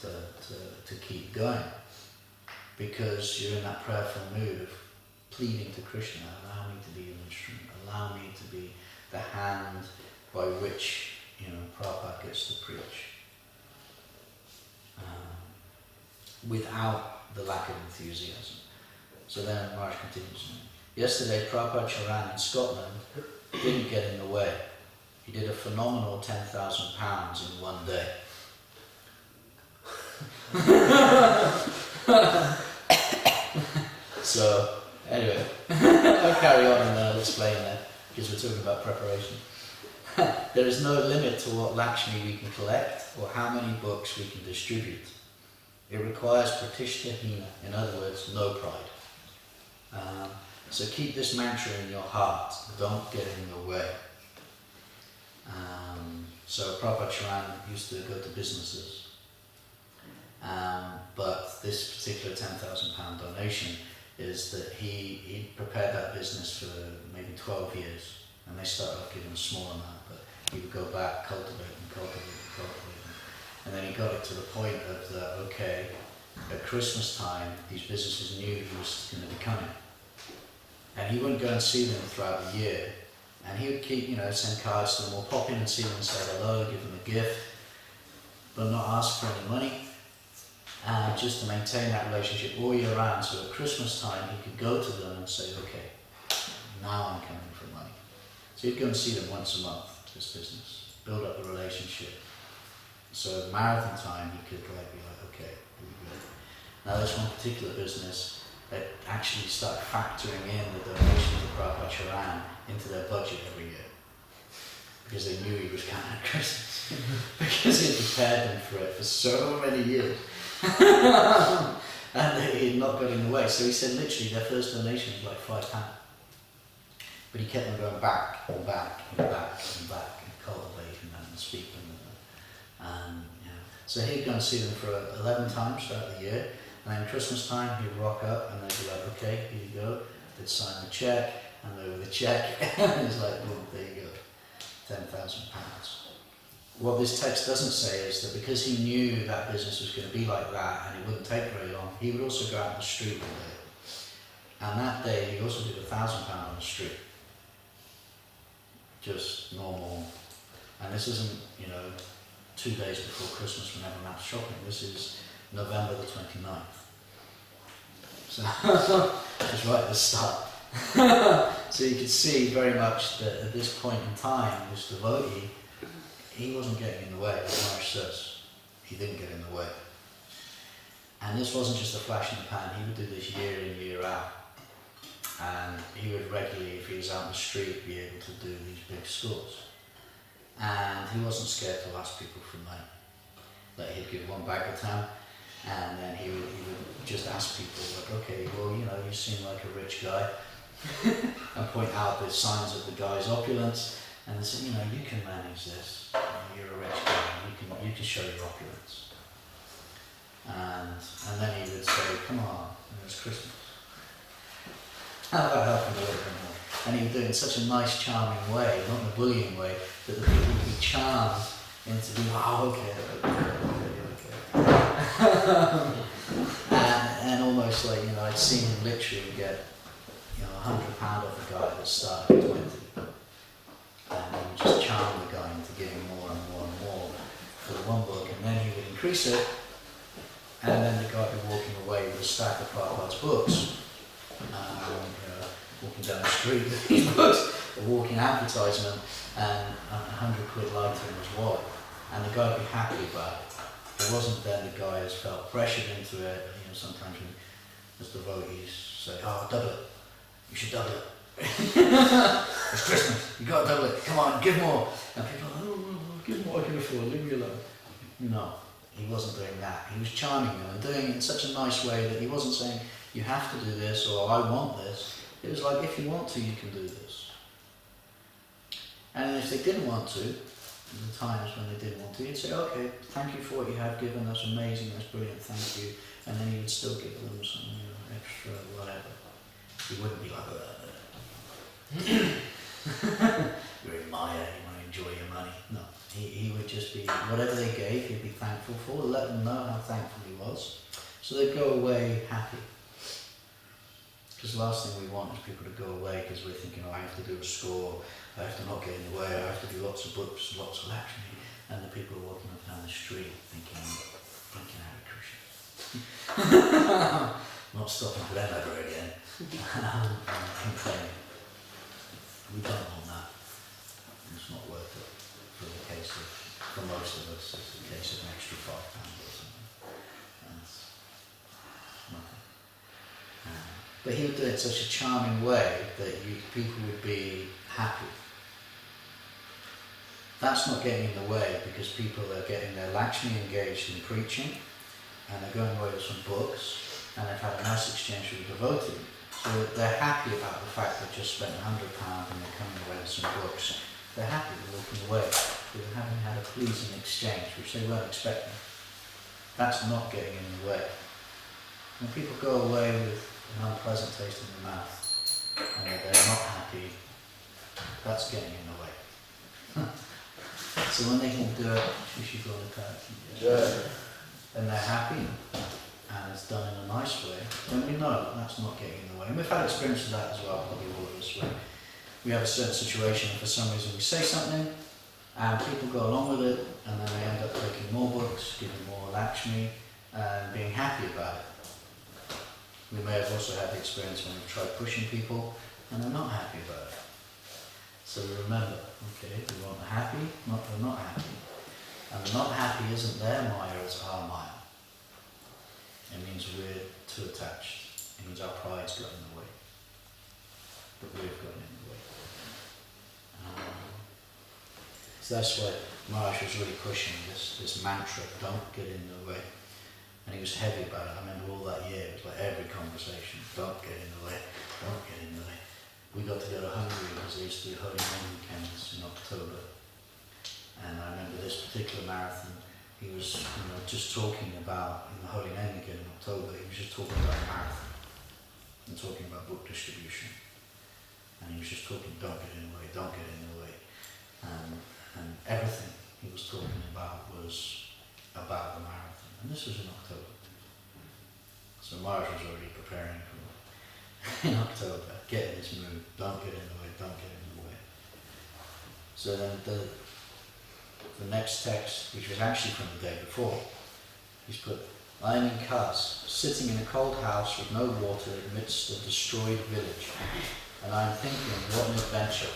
to keep going. Because you're in that prayerful mood of pleading to Krishna, allow me to be an instrument, allow me to be the hand by which, Prabhupada gets to preach. Without the lack of enthusiasm. So then Maharaj continues. Yesterday, Prabhupada Charan in Scotland didn't get in the way. He did a phenomenal £10,000 in one day. So, anyway, I'll carry on and I'll explain that, because we're talking about preparation. There is no limit to what Lakshmi we can collect or how many books we can distribute. It requires pratishtha hina, in other words, no pride. So keep this mantra in your heart, don't get in the way. So Prabhupada Charan used to go to businesses, but this particular £10,000 donation is that he prepared that business for maybe 12 years, and they started off giving a small amount, but he would go back, cultivate, and then he got it to the point of okay, at Christmas time, these businesses knew he was going to be coming. And he wouldn't go and see them throughout the year. And he would keep, send cards to them, or pop in and see them and say hello, give them a gift, but not ask for any money. Just to maintain that relationship all year round. So at Christmas time, he could go to them and say, okay, now I'm coming for money. So he'd go and see them once a month, this business, build up the relationship. So at marathon time, he could be like, okay, here we go. Now this one particular business, they actually start factoring in the donation to Prabhupada Charan into their budget every year, because they knew he was coming at Christmas, because he had prepared them for it for so many years. and he had not got in the way. So he said literally their first donation was like £5. But he kept on going back and back and back and back and cultivating them and speaking with them. And, you know, so he'd go and see them for 11 times throughout the year. And then Christmas time, he'd rock up and they'd be like, okay, here you go. They'd sign the cheque, and over the cheque, and it's like, boom, there you go, £10,000. What this text doesn't say is that because he knew that business was going to be like that and it wouldn't take very long, he would also go out on the street one day. And that day, he also did £1,000 on the street. Just normal. And this isn't, 2 days before Christmas when everyone's shopping. This is November the 29th. So, just right at the start. So you could see very much that at this point in time, this devotee, he wasn't getting in the way, as Maharaj says. He didn't get in the way. And this wasn't just a flash in the pan, he would do this year in, year out. And he would regularly, if he was out on the street, be able to do these big scores. And he wasn't scared to ask people for money. Like he'd give one bag of time, and then he would just ask people, like, okay, well, you seem like a rich guy, and point out the signs of the guy's opulence, and they say, you can manage this. You're a rich guy, you can show your opulence. And then he would say, come on, it's Christmas. How about helping a little bit more? And he would do it in such a nice, charming way, not in a bullying way, that the people would be charmed into being, okay. and almost like, I'd seen him literally get, £100 off a guy that started at 20. And he would just charm the guy into giving more and more and more for the one book, and then he would increase it, and then the guy would be walking away with a stack of Prabhupada's books. Walking down the street with these books, a walking advertisement, and £100 lighter in his wallet. And the guy would be happy about it. It wasn't then the guy who's felt pressured into it. Sometimes when as devotees say, double it. You should double it. It's Christmas, you got to double it. Come on, give more. And people are give more, I can afford, leave me alone. No, he wasn't doing that. He was charming them and doing it in such a nice way that he wasn't saying, you have to do this, or I want this. It was like, if you want to, you can do this. And if they didn't want to, the times when they didn't want to, he'd say, okay, thank you for what you have given, that's amazing, that's brilliant, thank you. And then he would still give them some extra whatever. He wouldn't be like, you're in Maya, you want to enjoy your money. No, he would just be, whatever they gave, he'd be thankful for, let them know how thankful he was. So they'd go away happy. Because the last thing we want is people to go away because we're thinking, I have to do a score, I have to not get in the way, I have to do lots of books, lots of action. And the people are walking up down the street thinking Hare Krishna. Not stopping for them ever again. Complaining. We don't want that. It's not worth it for most of us. It's a case of an extra £5 or something. That's nothing. But he would do it in such a charming way that people would be happy. That's not getting in the way because people are getting their Lakshmi engaged in preaching, and they're going away with some books, and they've had a nice exchange with a devotee. So they're happy about the fact they've just spent £100 and they're coming away with some books. They're happy they're walking away with having had a pleasing exchange, which they weren't expecting. That's not getting in the way. When people go away with an unpleasant taste in the mouth and they're not happy, that's getting in the way. So when they can do it, and they're happy and it's done in a nice way, then we know that's not getting in the way. And we've had experience of that as well, probably all of us, where we have a certain situation and for some reason we say something and people go along with it and then they end up taking more books, giving more Lakshmi and being happy about it. We may have also had the experience when we've tried pushing people and they're not happy about it. So we remember, okay, we want the happy, not the not happy. And the not happy isn't their Maya, it's our Maya. It means we're too attached. It means our pride's got in the way. But we've gotten in the way. So that's why Maharaj was really pushing this mantra, don't get in the way. And he was heavy about it. I remember all that year, it was like every conversation, don't get in the way, don't get in the way. We got to go to Hungary because they used to do Holy Name camps in October. And I remember this particular marathon, he was just talking about, in the Holy Name again in October, he was just talking about marathon and talking about book distribution. And he was just talking, don't get in the way, don't get in the way. And everything he was talking about was about the marathon. And this was in October. So Marge was already preparing for in October, get in this mood, don't get in the way, don't get in the way. So then the next text, which was actually from the day before, he's put, I am in Kaz, sitting in a cold house with no water amidst a destroyed village. And I am thinking, what an adventure.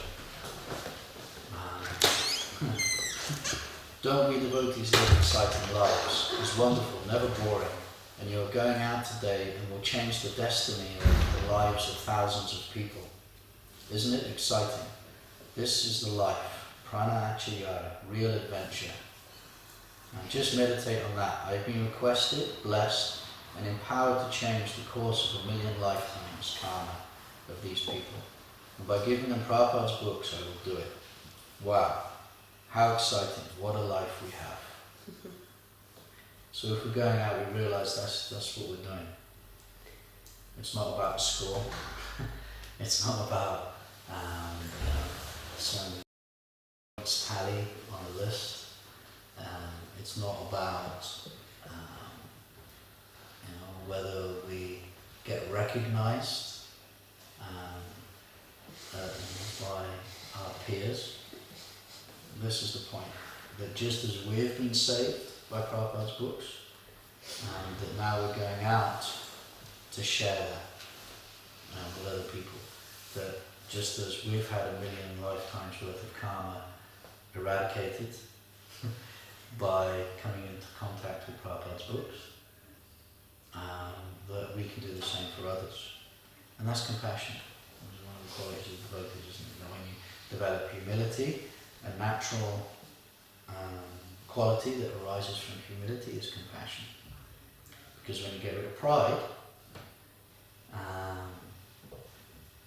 Don't we devotees live exciting lives? It's wonderful, never boring. And you're going out today and will change the destiny of the lives of thousands of people. Isn't it exciting? This is the life, prana achayara, real adventure. And just meditate on that. I've been requested, blessed, and empowered to change the course of 1,000,000 lifetimes karma of these people. And by giving them Prabhupada's books, I will do it. Wow, how exciting, what a life we have. So if we're going out, we realise that's what we're doing. It's not about a score. It's not about some tally on a list. It's not about whether we get recognised by our peers. This is the point, that just as we've been saved by Prabhupada's books, that now we're going out to share that with other people. That just as we've had 1,000,000 lifetimes worth of karma eradicated by coming into contact with Prabhupada's books, that we can do the same for others. And that's compassion. It's one of the qualities of devotees, isn't it? When you develop humility, a natural quality that arises from humility is compassion. Because when you get rid of pride,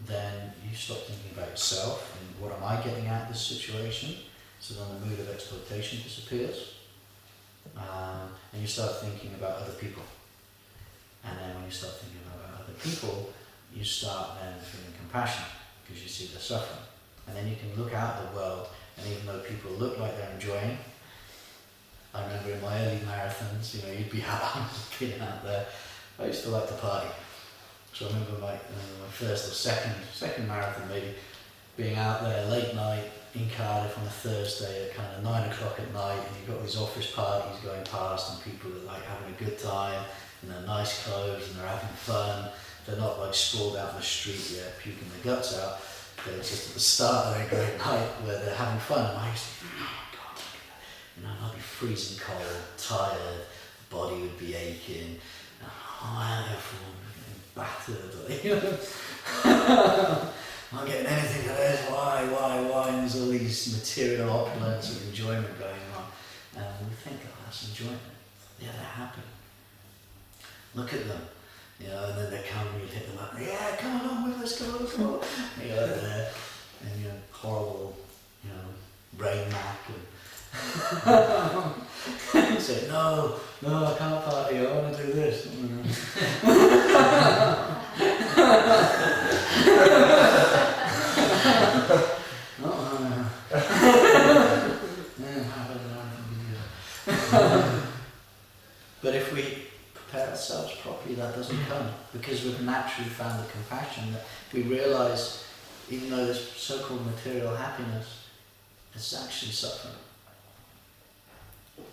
then you stop thinking about yourself and what am I getting out of this situation? So then the mood of exploitation disappears. And you start thinking about other people. And then when you start thinking about other people, you start then feeling compassion because you see their suffering. And then you can look out at the world, and even though people look like they're enjoying, I remember in my early marathons, you'd be out there. I used to like to party. So I remember my first or second marathon maybe, being out there late night in Cardiff on a Thursday at kind of 9 o'clock at night, and you've got these office parties going past and people are like having a good time in their nice clothes and they're having fun. They're not like sprawled out in the street there puking their guts out. They're just at the start of their great night where they're having fun, and I used to think, oh my God, look at that. I'd be freezing cold, tired, body would be aching, everyone battered, not getting anything of this, why, and there's all these material opulence and enjoyment going on. And we think, oh, that's enjoyment. Yeah, they're happy. Look at them. And then they come and you hit them up, yeah, come along with us, come on. And you're over there, and you're horrible, brain mac, and you say, no, I can't party, I want to do this. But if we prepare ourselves properly, that doesn't come, because we've naturally found the compassion that we realise, even though there's so-called material happiness, it's actually suffering.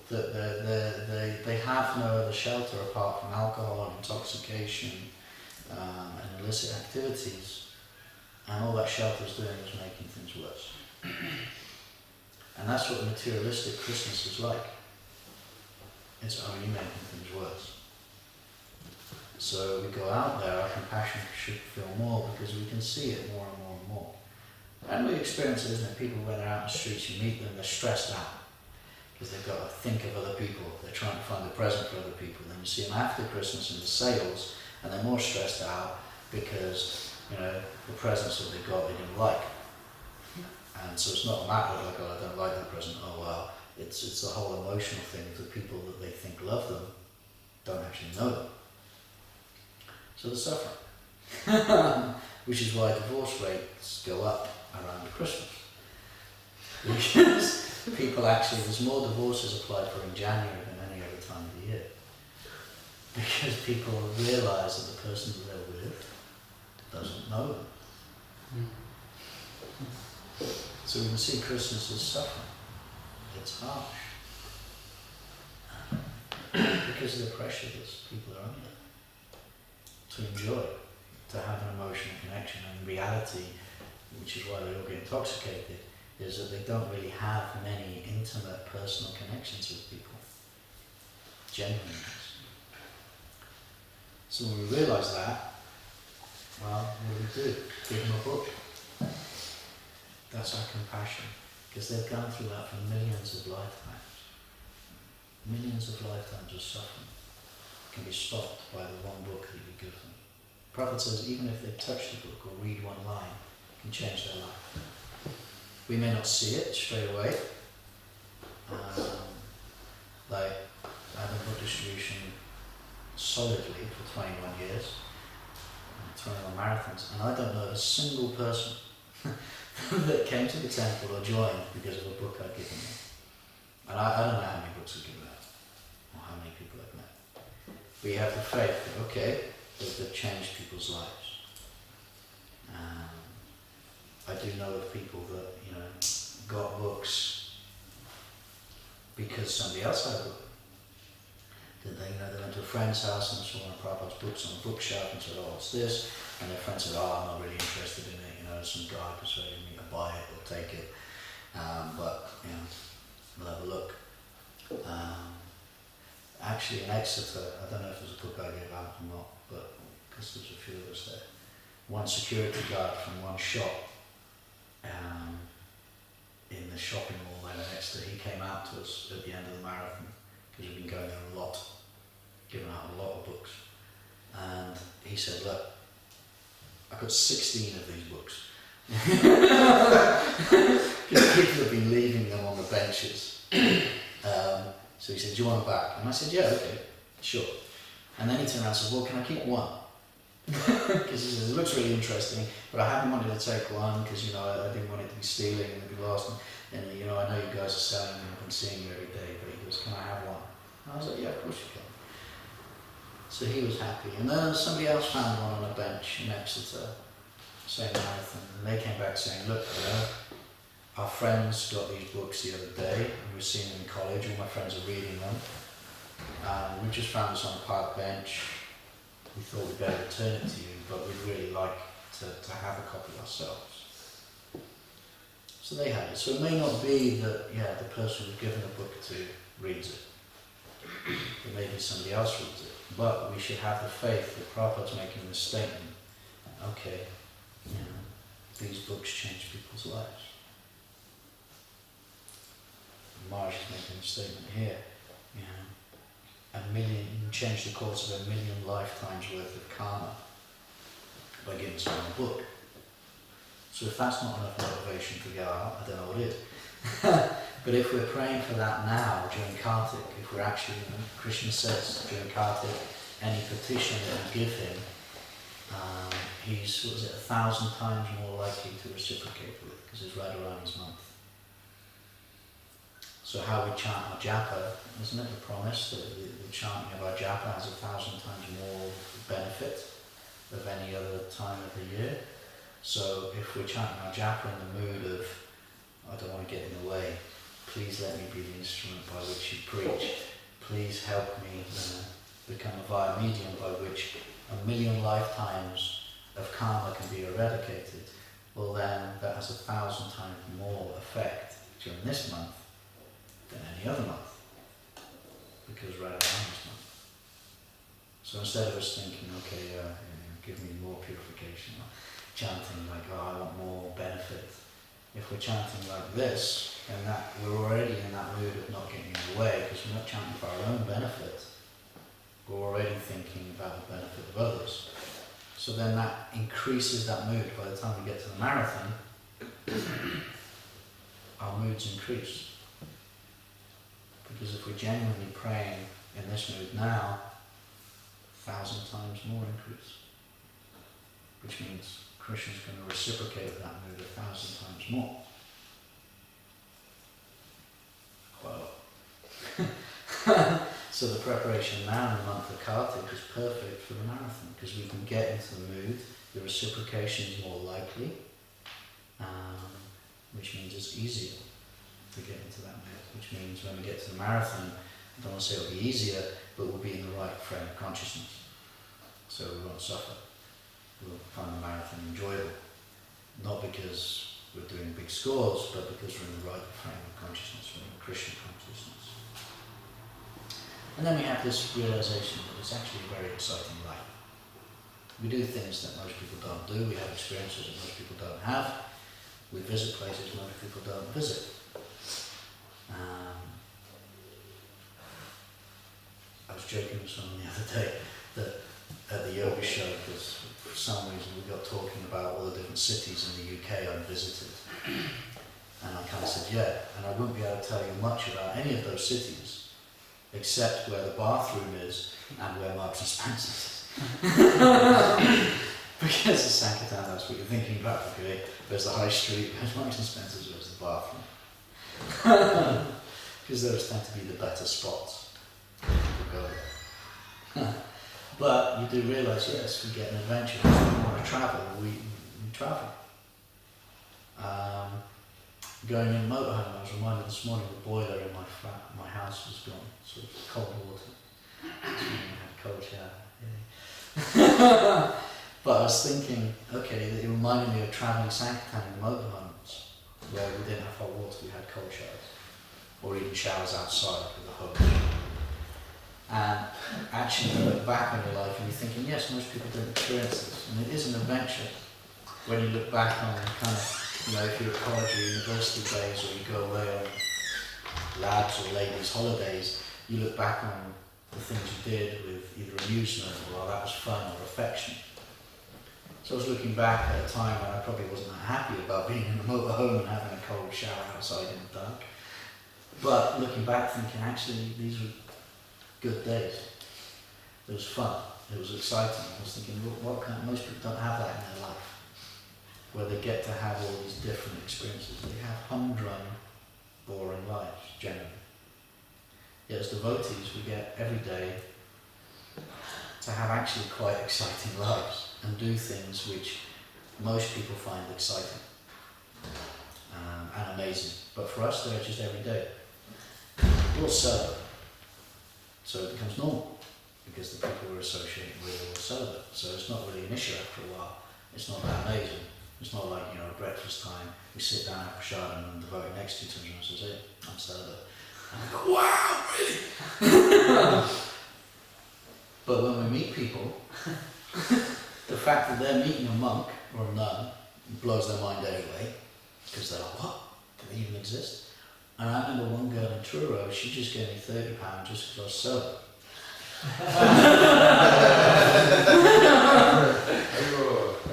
That they have no other shelter apart from alcohol and intoxication and illicit activities, and all that shelter is doing is making things worse. And that's what materialistic Christmas is like. It's only making things worse. So we go out there, our compassion should feel more because we can see it more and more and more. And we experience it, isn't it? People, when they're out in the streets, you meet them, they're stressed out. because they've got to think of other people. They're trying to find a present for other people. Then you see them after Christmas in the sales, and they're more stressed out because, you know, the presents that they got they didn't like. And so it's not a matter of like, oh, I don't like that present, oh well. It's the whole emotional thing of the people that they think love them don't actually know them. So they're suffering. Which is why divorce rates go up around Christmas. Because people actually, there's more divorces applied for in January than any other time of the year. Because people realise that the person that they're with doesn't know them. So we can see Christmas as suffering. It's harsh. Because of the pressure that people are under to enjoy, to have an emotional connection. And reality, which is why they all get intoxicated, is that they don't really have many intimate personal connections with people. Genuinely. So when we realise that, well, what do? Give them a book. That's our compassion. Because they've gone through that for millions of lifetimes. Millions of lifetimes of suffering can be stopped by the one book that you give them. The Prophet says even if they touch the book or read one line, it can change their life. We may not see it straight away. Like I've been book distribution solidly for 21 years, 21 marathons, and I don't know a single person that came to the temple or joined because of a book I'd given them. And I don't know how many books I've given out, or how many people I've met. But you have the faith that, okay, they've changed people's lives. I do know of people that, you know, got books because somebody else had a book. They went to a friend's house and saw one of Prabhupada's books on the bookshelf and said, oh, what's this? And their friend said, oh, I'm not really interested in it. You know, some guy persuaded me to buy it or take it. But, you know, we'll have a look. Actually, in Exeter, I don't know if there's a book I gave out or not, but because there's a few of us there. One security guard from one shop in the shopping mall there in Exeter, he came out to us at the end of the marathon because we've been going there a lot, giving out a lot of books. And he said, look, I've got 16 of these books. Because people have been leaving them on the benches. So he said, do you want them back? And I said, yeah, okay, sure. And then he turned around and said, well, can I keep one? Because he says, it looks really interesting, but I haven't wanted to take one because, you know, I didn't want it to be stealing and be lost. And, you know, I know you guys are selling them, I've been seeing you every day, but he goes, can I have one? And I was like, yeah, of course you can. So he was happy. And then somebody else found one on a bench in Exeter, same marathon, and they came back saying, look, you know, our friends got these books the other day, we were seeing them in college, all my friends are reading them. We just found this on a park bench. We thought we'd better return it to you, but we'd really like to have a copy ourselves. So they had it. So it may not be that, yeah, the person we've given the book to reads it. It may be somebody else reads it. But we should have the faith that Prabhupada's making this statement. Okay, you know, these books change people's lives. Marge is making a statement here. You know, you change the course of 1 million lifetimes worth of karma by giving someone a book. So if that's not enough motivation to go out, I don't know what is. But if we're praying for that now during Cardiff, if we're actually, you know, Krishna says during Cardiff, any petition that we give him, he's, 1,000 times more likely to reciprocate with, because it's right around his month. So how we chant our japa, isn't it the promise that the chanting of our japa has 1,000 times more benefit of any other time of the year? So if we're chanting our japa in the mood of, I don't want to get in the way, please let me be the instrument by which you preach, please help me become a via medium by which 1 million lifetimes of karma can be eradicated, well then that has 1,000 times more effect during this month than any other month, because right around this month. So instead of us thinking, okay, you know, give me more purification, or chanting like, oh, I want more benefit, if we're chanting like this, then that we're already in that mood of not getting in the way, because we're not chanting for our own benefit. We're already thinking about the benefit of others. So then that increases that mood. By the time we get to the marathon, our moods increase. Because if we're genuinely praying in this mood now, 1,000 times more increase. Which means Krishna's going to reciprocate that mood 1,000 times more. Wow. So the preparation now in the month of Cardiff is perfect for the marathon, because we can get into the mood, the reciprocation is more likely, which means it's easier to get into that mood, which means when we get to the marathon, I don't want to say it'll be easier, but we'll be in the right frame of consciousness. So we won't suffer. We'll find the marathon enjoyable. Not because we're doing big scores, but because we're in the right frame of consciousness, we're in Krishna consciousness. And then we have this realization that it's actually a very exciting life. We do things that most people don't do, we have experiences that most people don't have, we visit places most people don't visit. I was joking with someone the other day that at the yoga show, because for some reason we got talking about all the different cities in the UK I visited. And I kind of said, yeah, and I wouldn't be able to tell you much about any of those cities, except where the bathroom is and where Marks and Spencer's is. Because the Sankirtan, that's what you're thinking about, okay? There's the high street, there's Marks and Spencer's, there's the bathroom. Because those tend to be the better spots to go there. But you do realise, yes, we get an adventure. If we want to travel, we travel. Going in motorhome, I was reminded this morning the boiler in my flat, my house was gone, so it's cold water. So I had cold shower. But I was thinking, okay, it reminded me of travelling Sankirtan in motorhomes, where we didn't have hot water, we had cold showers, or even showers outside with a hose. And actually you look back on your life and you're thinking, yes, most people don't experience this, and it is an adventure. When you look back on kind of, if you're at college or university days, or you go away on labs or ladies' holidays, you look back on the things you did with either amusement or that was fun or affection. So I was looking back at a time when I probably wasn't that happy about being in a motorhome and having a cold shower outside in the dark. But looking back thinking, actually, these were good days. It was fun. It was exciting. I was thinking, most people don't have that in their life, where they get to have all these different experiences. They have humdrum, boring lives, generally. Yet as devotees, we get every day to have actually quite exciting lives and do things which most people find exciting and amazing. But for us, they're just every day. We'll celebrate. So it becomes normal, because the people we're associated with will celebrate. So it's not really an issue after a while. It's not that amazing. It's not like, at breakfast time, we sit down, have prasad, and the devotee next to you turns around and says, hey, I'm celebrating. And I go, wow, really? But when we meet people, the fact that they're meeting a monk or a nun blows their mind anyway, because they're like, what? Do they even exist? And I remember one girl in Truro, she just gave me £30 just because I was sober.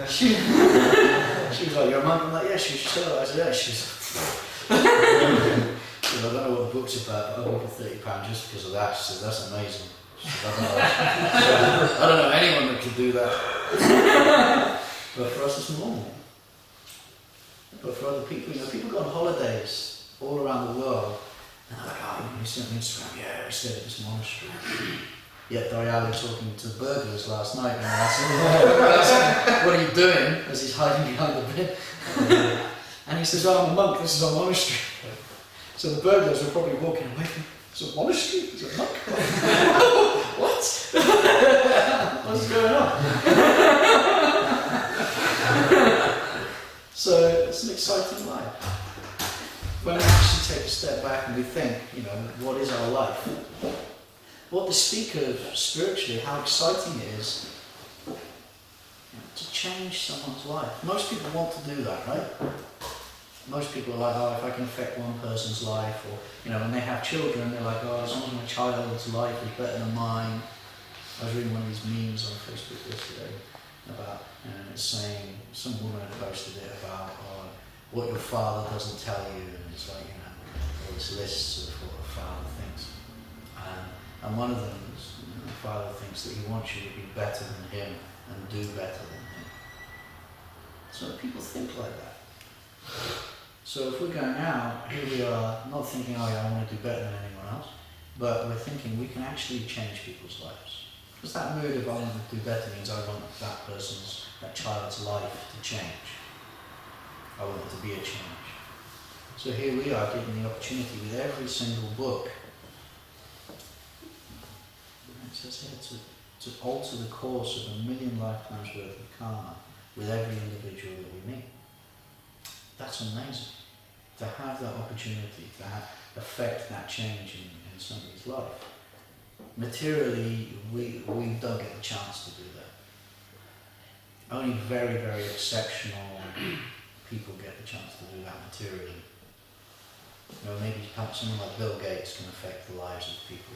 She was like, you're a monk? I'm like, yeah, she was sober. I said, yeah, she's I don't know what the book's about, but I'll give her £30 just because of that. She said, that's amazing. She said, I don't know anyone that could do that. But for us it's normal. But for other people, people go on holidays all around the world, and they're like, oh, you see on Instagram, yeah, we stayed at this monastery. Yet Dayali was talking to burglars last night, and I asked, what are you doing? As he's hiding behind the bin. And he says, oh, I'm a monk, this is our monastery. So the burglars were probably walking away from, it's a monastery? It's a monk? What? What's going on? So it's an exciting life. When we actually take a step back and we think, what is our life? What they speak of spiritually, how exciting it is to change someone's life. Most people want to do that, right? most people are like, oh, if I can affect one person's life, or, you know, when they have children, they're like, oh, as long as my child's life is better than mine. I was reading one of these memes on Facebook yesterday about, and it's saying, some woman had posted it about what your father doesn't tell you, and it's like, you know, all these lists of what a father thinks. And one of them is, you know, the father thinks that he wants you to be better than him and do better than him. So people think like that. So if we're going out, here we are, not thinking, oh yeah, I want to do better than anyone else, but we're thinking we can actually change people's lives. Because that mood of I want to do better means I want that child's life to change. I want it to be a change. So here we are given the opportunity with every single book. It says here to alter the course of 1,000,000 lifetimes worth of karma with every individual that we meet. That's amazing. To have that opportunity, to affect that change in somebody's life. Materially, we don't get the chance to do that. Only very, very exceptional people get the chance to do that materially. You know, maybe someone like Bill Gates can affect the lives of people,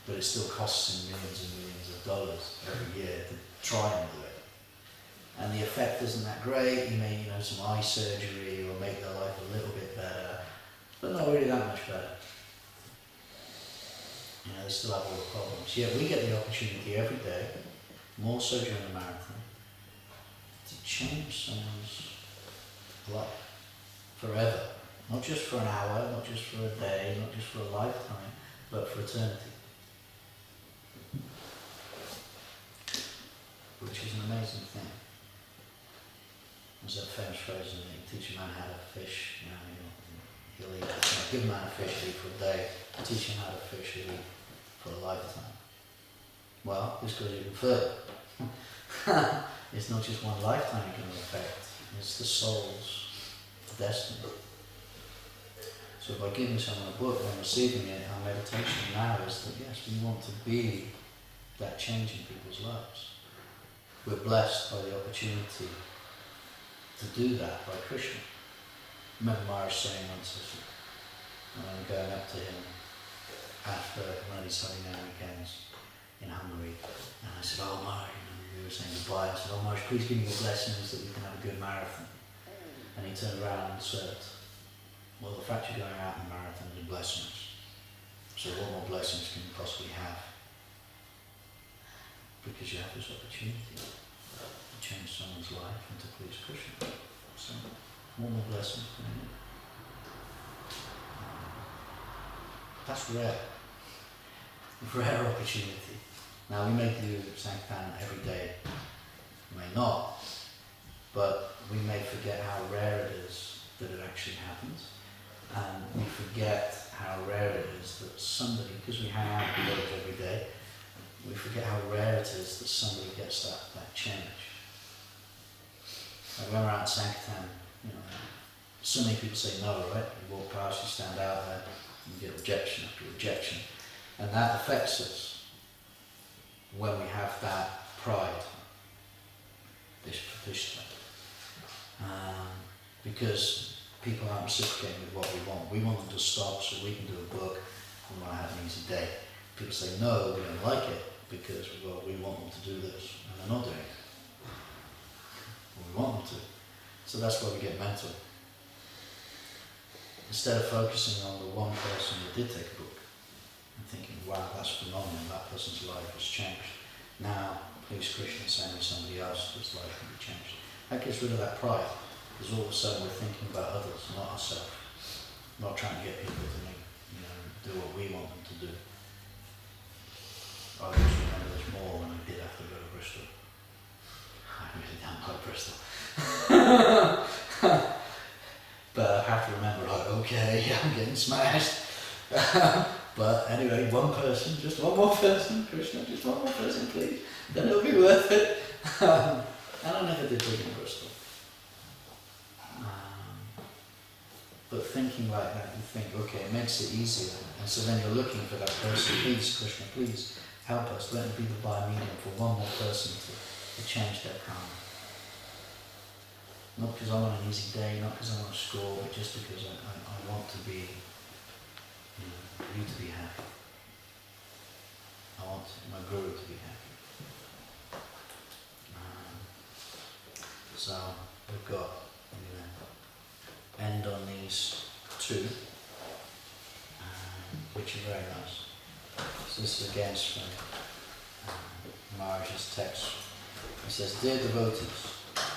but it still costs him millions and millions of dollars every year to try and do it. And the effect isn't that great. He may, you know, some eye surgery or make their life a little bit better, but not really that much better. You know, they still have all the problems. Yet we get the opportunity every day, more so during the marathon, to change someone's life forever. Not just for an hour, not just for a day, not just for a lifetime, but for eternity. Which is an amazing thing. There's that famous phrase, you teach a man how to fish, you know, he'll eat. You know, give a man a fish to eat for a day, teach him how to fish, he'll eat for a lifetime. Well, this goes even further. It's not just one lifetime you can affect, it's the soul's destiny. So by giving someone a book and receiving it, our meditation now is that yes, we want to be that change in people's lives. We're blessed by the opportunity to do that by Krishna. Remember Maharaj saying once, I'm going up to him after one of these Harinam weekends in Hungary, and I said, oh Maharaj, we were saying goodbye, I said, oh Maharaj, please give me your blessings that we can have a good marathon. And he turned around and said, well, the fact you're going out in the marathon is a blessing. So what more blessings can you possibly have? Because you have this opportunity to change someone's life and to please Krishna. So, what more blessings can you need? That's rare. Rare opportunity. Now we may do Sankirtan every day, we may not, but we may forget how rare it is that it actually happens. And we forget how rare it is that somebody, because we hang out with the village every day, we forget how rare it is that somebody gets that change. Like when we're out in Sankirtan, you know, so many people say no, right? You walk past, you stand out there, you get rejection after rejection. And that affects us when we have that pride, this pratishtha. Because people aren't reciprocating with what we want. We want them to stop so we can do a book, we want to have an easy day. People say no, we don't like it, because well, we want them to do this, and they're not doing it. Well, we want them to. So that's where we get mental. Instead of focusing on the one person that did take a book, and thinking, wow, that's phenomenal, that person's life has changed. Now, please Krishna, send me somebody else whose life can be changed. That gets rid of that pride. Because all of a sudden we're thinking about others, not ourselves. Not trying to get people to make, do what we want them to do. I always remember there's more when I did have to go to Bristol. I really don't like Bristol. But I have to remember, like, okay, I'm getting smashed. But anyway, one person, just one more person, Krishna, just one more person, please. Then it'll be worth it. And I never did live in Bristol. But thinking like that, you think, okay, it makes it easier. And so then you're looking for that person, please, Krishna, please help us. Let me be the by medium for one more person to change their karma. Not because I want an easy day, not because I want to score, but just because I want to be, you to be happy. I want my guru to be happy. So we've got, end on these two, which are very nice. So this is again from Maharaj's text. He says, "Dear devotees,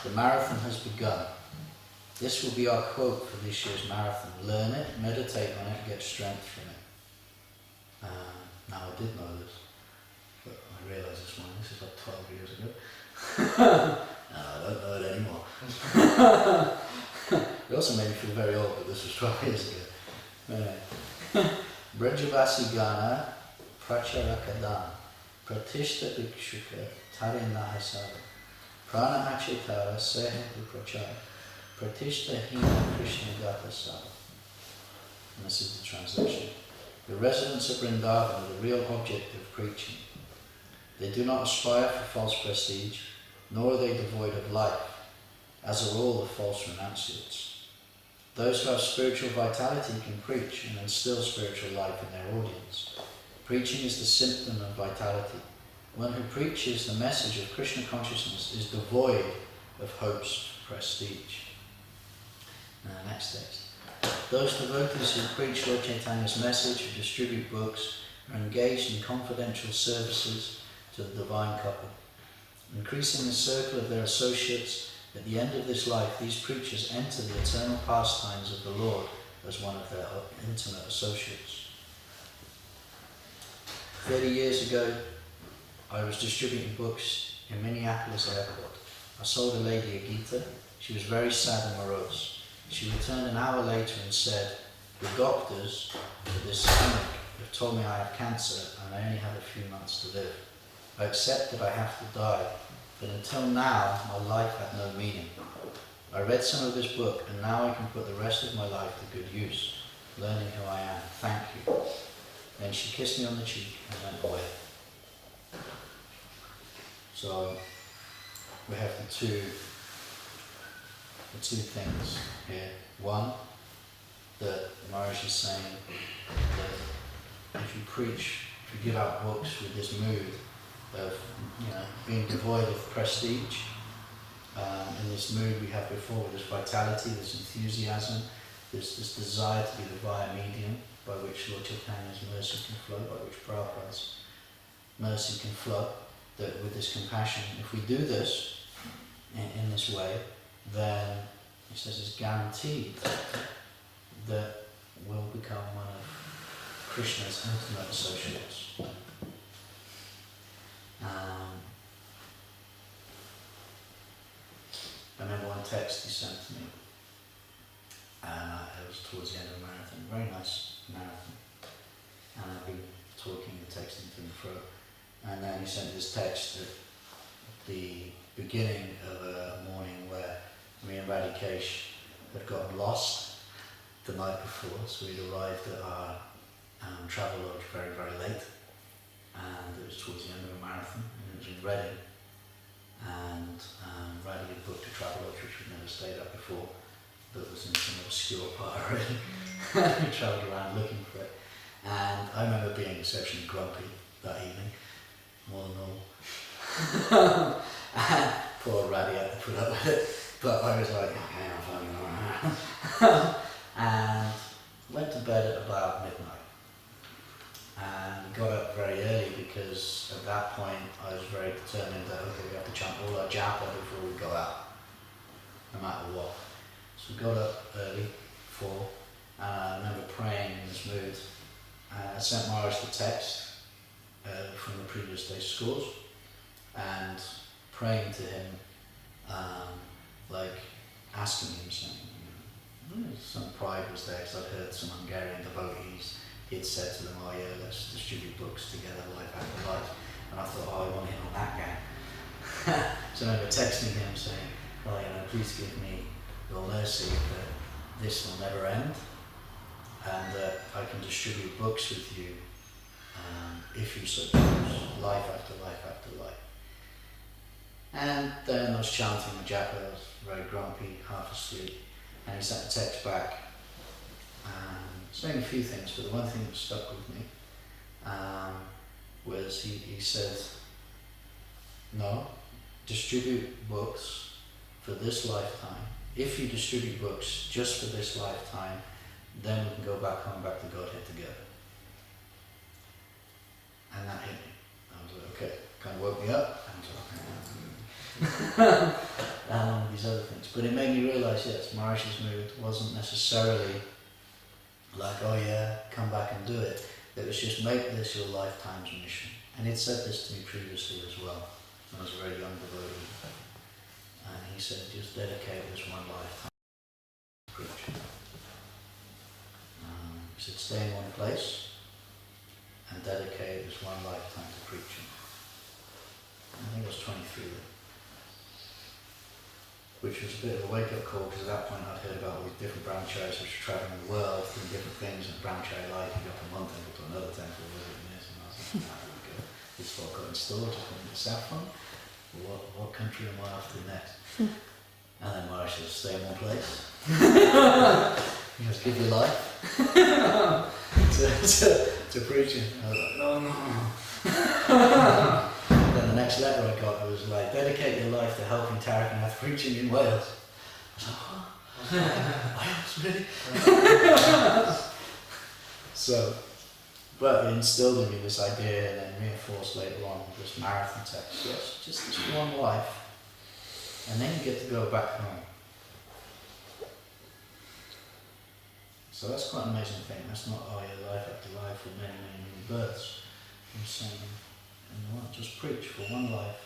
the marathon has begun. This will be our quote for this year's marathon. Learn it, meditate on it, get strength from it." Now I did know this, but I realised this morning, this is like 12 years ago. No, I don't know it anymore. It also made me feel very old, but this was 12 years ago. Anyway. Brajavasi Gana Pracharakadana Pratishta Bhikshuka Tarinahasara Prana Achetara Sehetu Prachara Pratishta Hina Krishna Gatasara. And this is the translation. The residents of Vrindavan are the real object of preaching. They do not aspire for false prestige, nor are they devoid of life, as are all the false renunciates. Those who have spiritual vitality can preach and instill spiritual life in their audience. Preaching is the symptom of vitality. One who preaches the message of Krishna consciousness is devoid of hopes for prestige. Now, next text. Those devotees who preach Lord Chaitanya's message, who distribute books, are engaged in confidential services to the divine couple. Increasing the circle of their associates, at the end of this life, these preachers enter the eternal pastimes of the Lord as one of their intimate associates. 30 years ago, I was distributing books in Minneapolis airport. I sold a lady a Gita. She was very sad and morose. She returned an hour later and said, "The doctors at this clinic have told me I have cancer and I only have a few months to live. I accept that I have to die, but until now, my life had no meaning. I read some of this book and now I can put the rest of my life to good use, learning who I am. Thank you." Then she kissed me on the cheek and went away. So we have the two things here. One, that Maharaj is saying that if you preach, if you give out books with this mood of being devoid of prestige, in this mood we have before, this vitality, this enthusiasm, this desire to be the via medium by which Lord Chaitanya's mercy can flow, by which Prabhupada's mercy can flow, that with this compassion, if we do this in this way, then he says it's guaranteed that we'll become one of Krishna's intimate associates. I remember one text he sent to me, and it was towards the end of the marathon, very nice marathon, and I've been talking and texting to him through, and then he sent this text at the beginning of a morning where me and Radhikesh had gotten lost the night before, so we'd arrived at our travel lodge very, very late, and it was towards the end of a marathon, and it was in Reading, and Radhi had booked a travel lodge which we'd never stayed at before, that was in some obscure part of Reading. We travelled around looking for it, and I remember being exceptionally grumpy that evening, more than normal. And poor Radhi had to put up with it, but I was like, okay, I'm fine, alright. And went to bed at about midnight. And got up very early because at that point I was very determined that okay, we have to chant all our japa before we go out, no matter what. So we got up early, 4, and I remember praying in this mood. I sent Maharaj the text from the previous day's scores and praying to him, like asking him something. Some pride was there because I'd heard some Hungarian devotees. He had said to them, "Oh yeah, let's distribute books together, life after life." And I thought, oh, I want in on that gang. So I remember texting him saying, "Oh, please give me your mercy that this will never end, and that I can distribute books with you if you so choose, life after life after life." And then I was chanting my japa, I was very grumpy, half asleep, and he sent a text back saying a few things, but the one thing that stuck with me was he said, no, distribute books for this lifetime. If you distribute books just for this lifetime, then we can go back home, back to Godhead together. And that hit me. I was like, okay, kind of woke me up. And these other things. But it made me realise, yes, Maharishi's mood wasn't necessarily like, oh yeah, come back and do it. It was just make this your lifetime's mission. And he'd said this to me previously as well, when I was a very young devotee. And he said, just dedicate this one lifetime to preaching. He said, stay in one place and dedicate this one lifetime to preaching. I think I was 23 then. Which was a bit of a wake-up call, because at that point I'd heard about all these different brahmacharis which were travelling the world, doing different things, and brahmachari life, you go from one temple to another temple, visiting this, and I was like, nah, here we go. This folk got installed, just going to Saffron. What country am I after next? And then Maharshi says, stay in one place. You just give your life to preaching. I was like, no. Then the next letter I got was like, dedicate your life to helping Tarakanath preaching in Wales. I was like, Wales, really? So, but it instilled in me this idea, and then reinforced later on with this marathon text. Yes, just this one life, and then you get to go back home. So that's quite an amazing thing. That's not, oh yeah, life after life or many, many, many births. I'm saying, you know what, just preach for one life.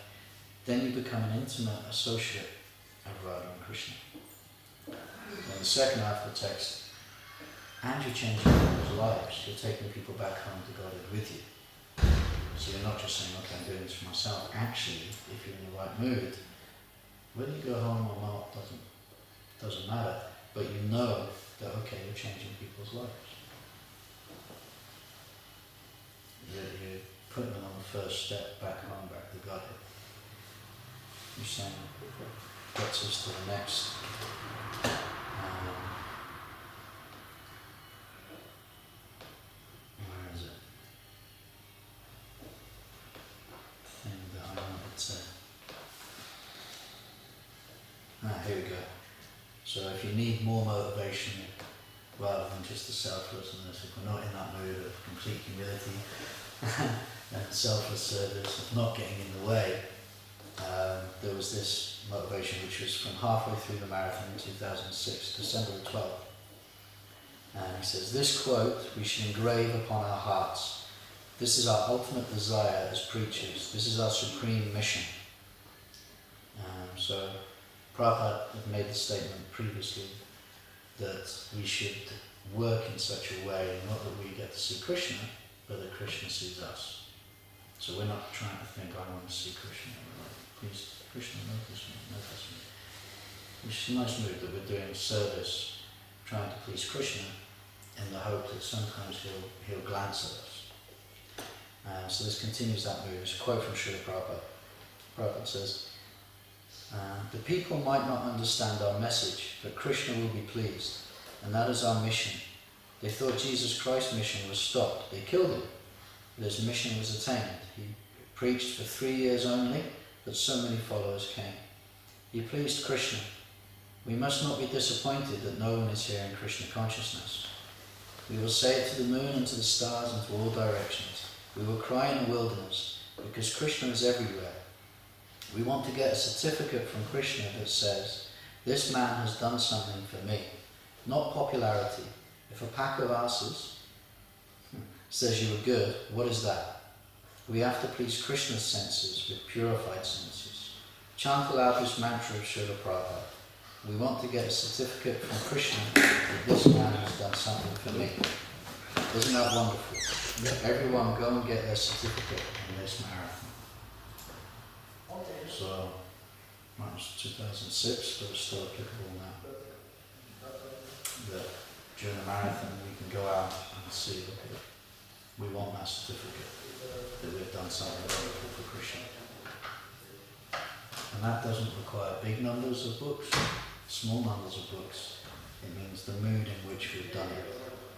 Then you become an intimate associate of Radha and Krishna. In the second half of the text, and you're changing people's lives. You're taking people back home to God with you. So you're not just saying, okay, I'm doing this for myself. Actually, if you're in the right mood, whether you go home or not doesn't matter. But you know that, okay, you're changing people's lives. You're putting them on the first step back home, back to God. You're saying, gets us to the next. Where is it? Thing that I wanted to. Here we go. So if you need more motivation rather than just the selflessness, if we're not in that mood of complete humility and selfless service, of not getting in the way, there was this motivation which was from halfway through the marathon in 2006, December the 12th. And he says, this quote we should engrave upon our hearts. This is our ultimate desire as preachers. This is our supreme mission. So Prabhupada had made the statement previously that we should work in such a way, not that we get to see Krishna, but that Krishna sees us. So we're not trying to think, I want to see Krishna. We're like, please, Krishna, notice me, notice me. It's a nice mood that we're doing service, trying to please Krishna, in the hope that sometimes he'll glance at us. So this continues that mood. It's a quote from Srila Parbhupada. Prabhupada says, the people might not understand our message, but Krishna will be pleased, and that is our mission. They thought Jesus Christ's mission was stopped. They killed him, but his mission was attained. He preached for 3 years only, but so many followers came. He pleased Krishna. We must not be disappointed that no one is here in Krishna consciousness. We will say it to the moon and to the stars and to all directions. We will cry in the wilderness, because Krishna is everywhere. We want to get a certificate from Krishna that says, this man has done something for me. Not popularity. If a pack of asses says you were good, what is that? We have to please Krishna's senses with purified senses. Chant aloud this mantra of Srila Prabhupada. We want to get a certificate from Krishna that this man has done something for me. Isn't that wonderful? Everyone go and get their certificate in this marathon. So, that was 2006, but it's still applicable now. That during the marathon we can go out and see, okay, we want that certificate, that we've done something wonderful for Krishna. And that doesn't require big numbers of books, small numbers of books. It means the mood in which we've done it.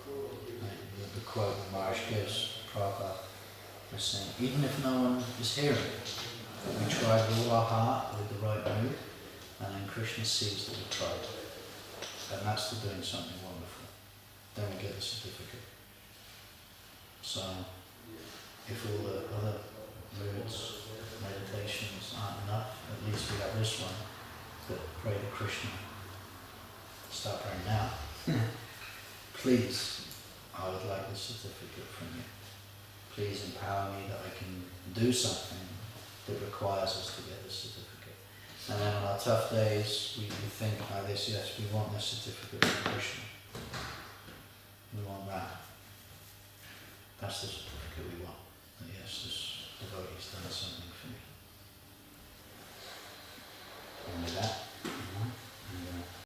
Right? The quote that Maharaj gives, Prabhupada is saying, even if no one is hearing, we tried with all our heart, with the right mood, and then Krishna sees that we tried. And that's the doing something wonderful. Then we get the certificate. So, if all the other moods, meditations aren't enough, at least we have this one, that pray to Krishna. Start praying now. Please, I would like this certificate from you. Please empower me that I can do something that requires us to get this certificate. And then on our tough days, we think like this, yes, we want this certificate from Krishna. We want that. That's the certificate we want. That yes, this devotee's done something for me. And with that,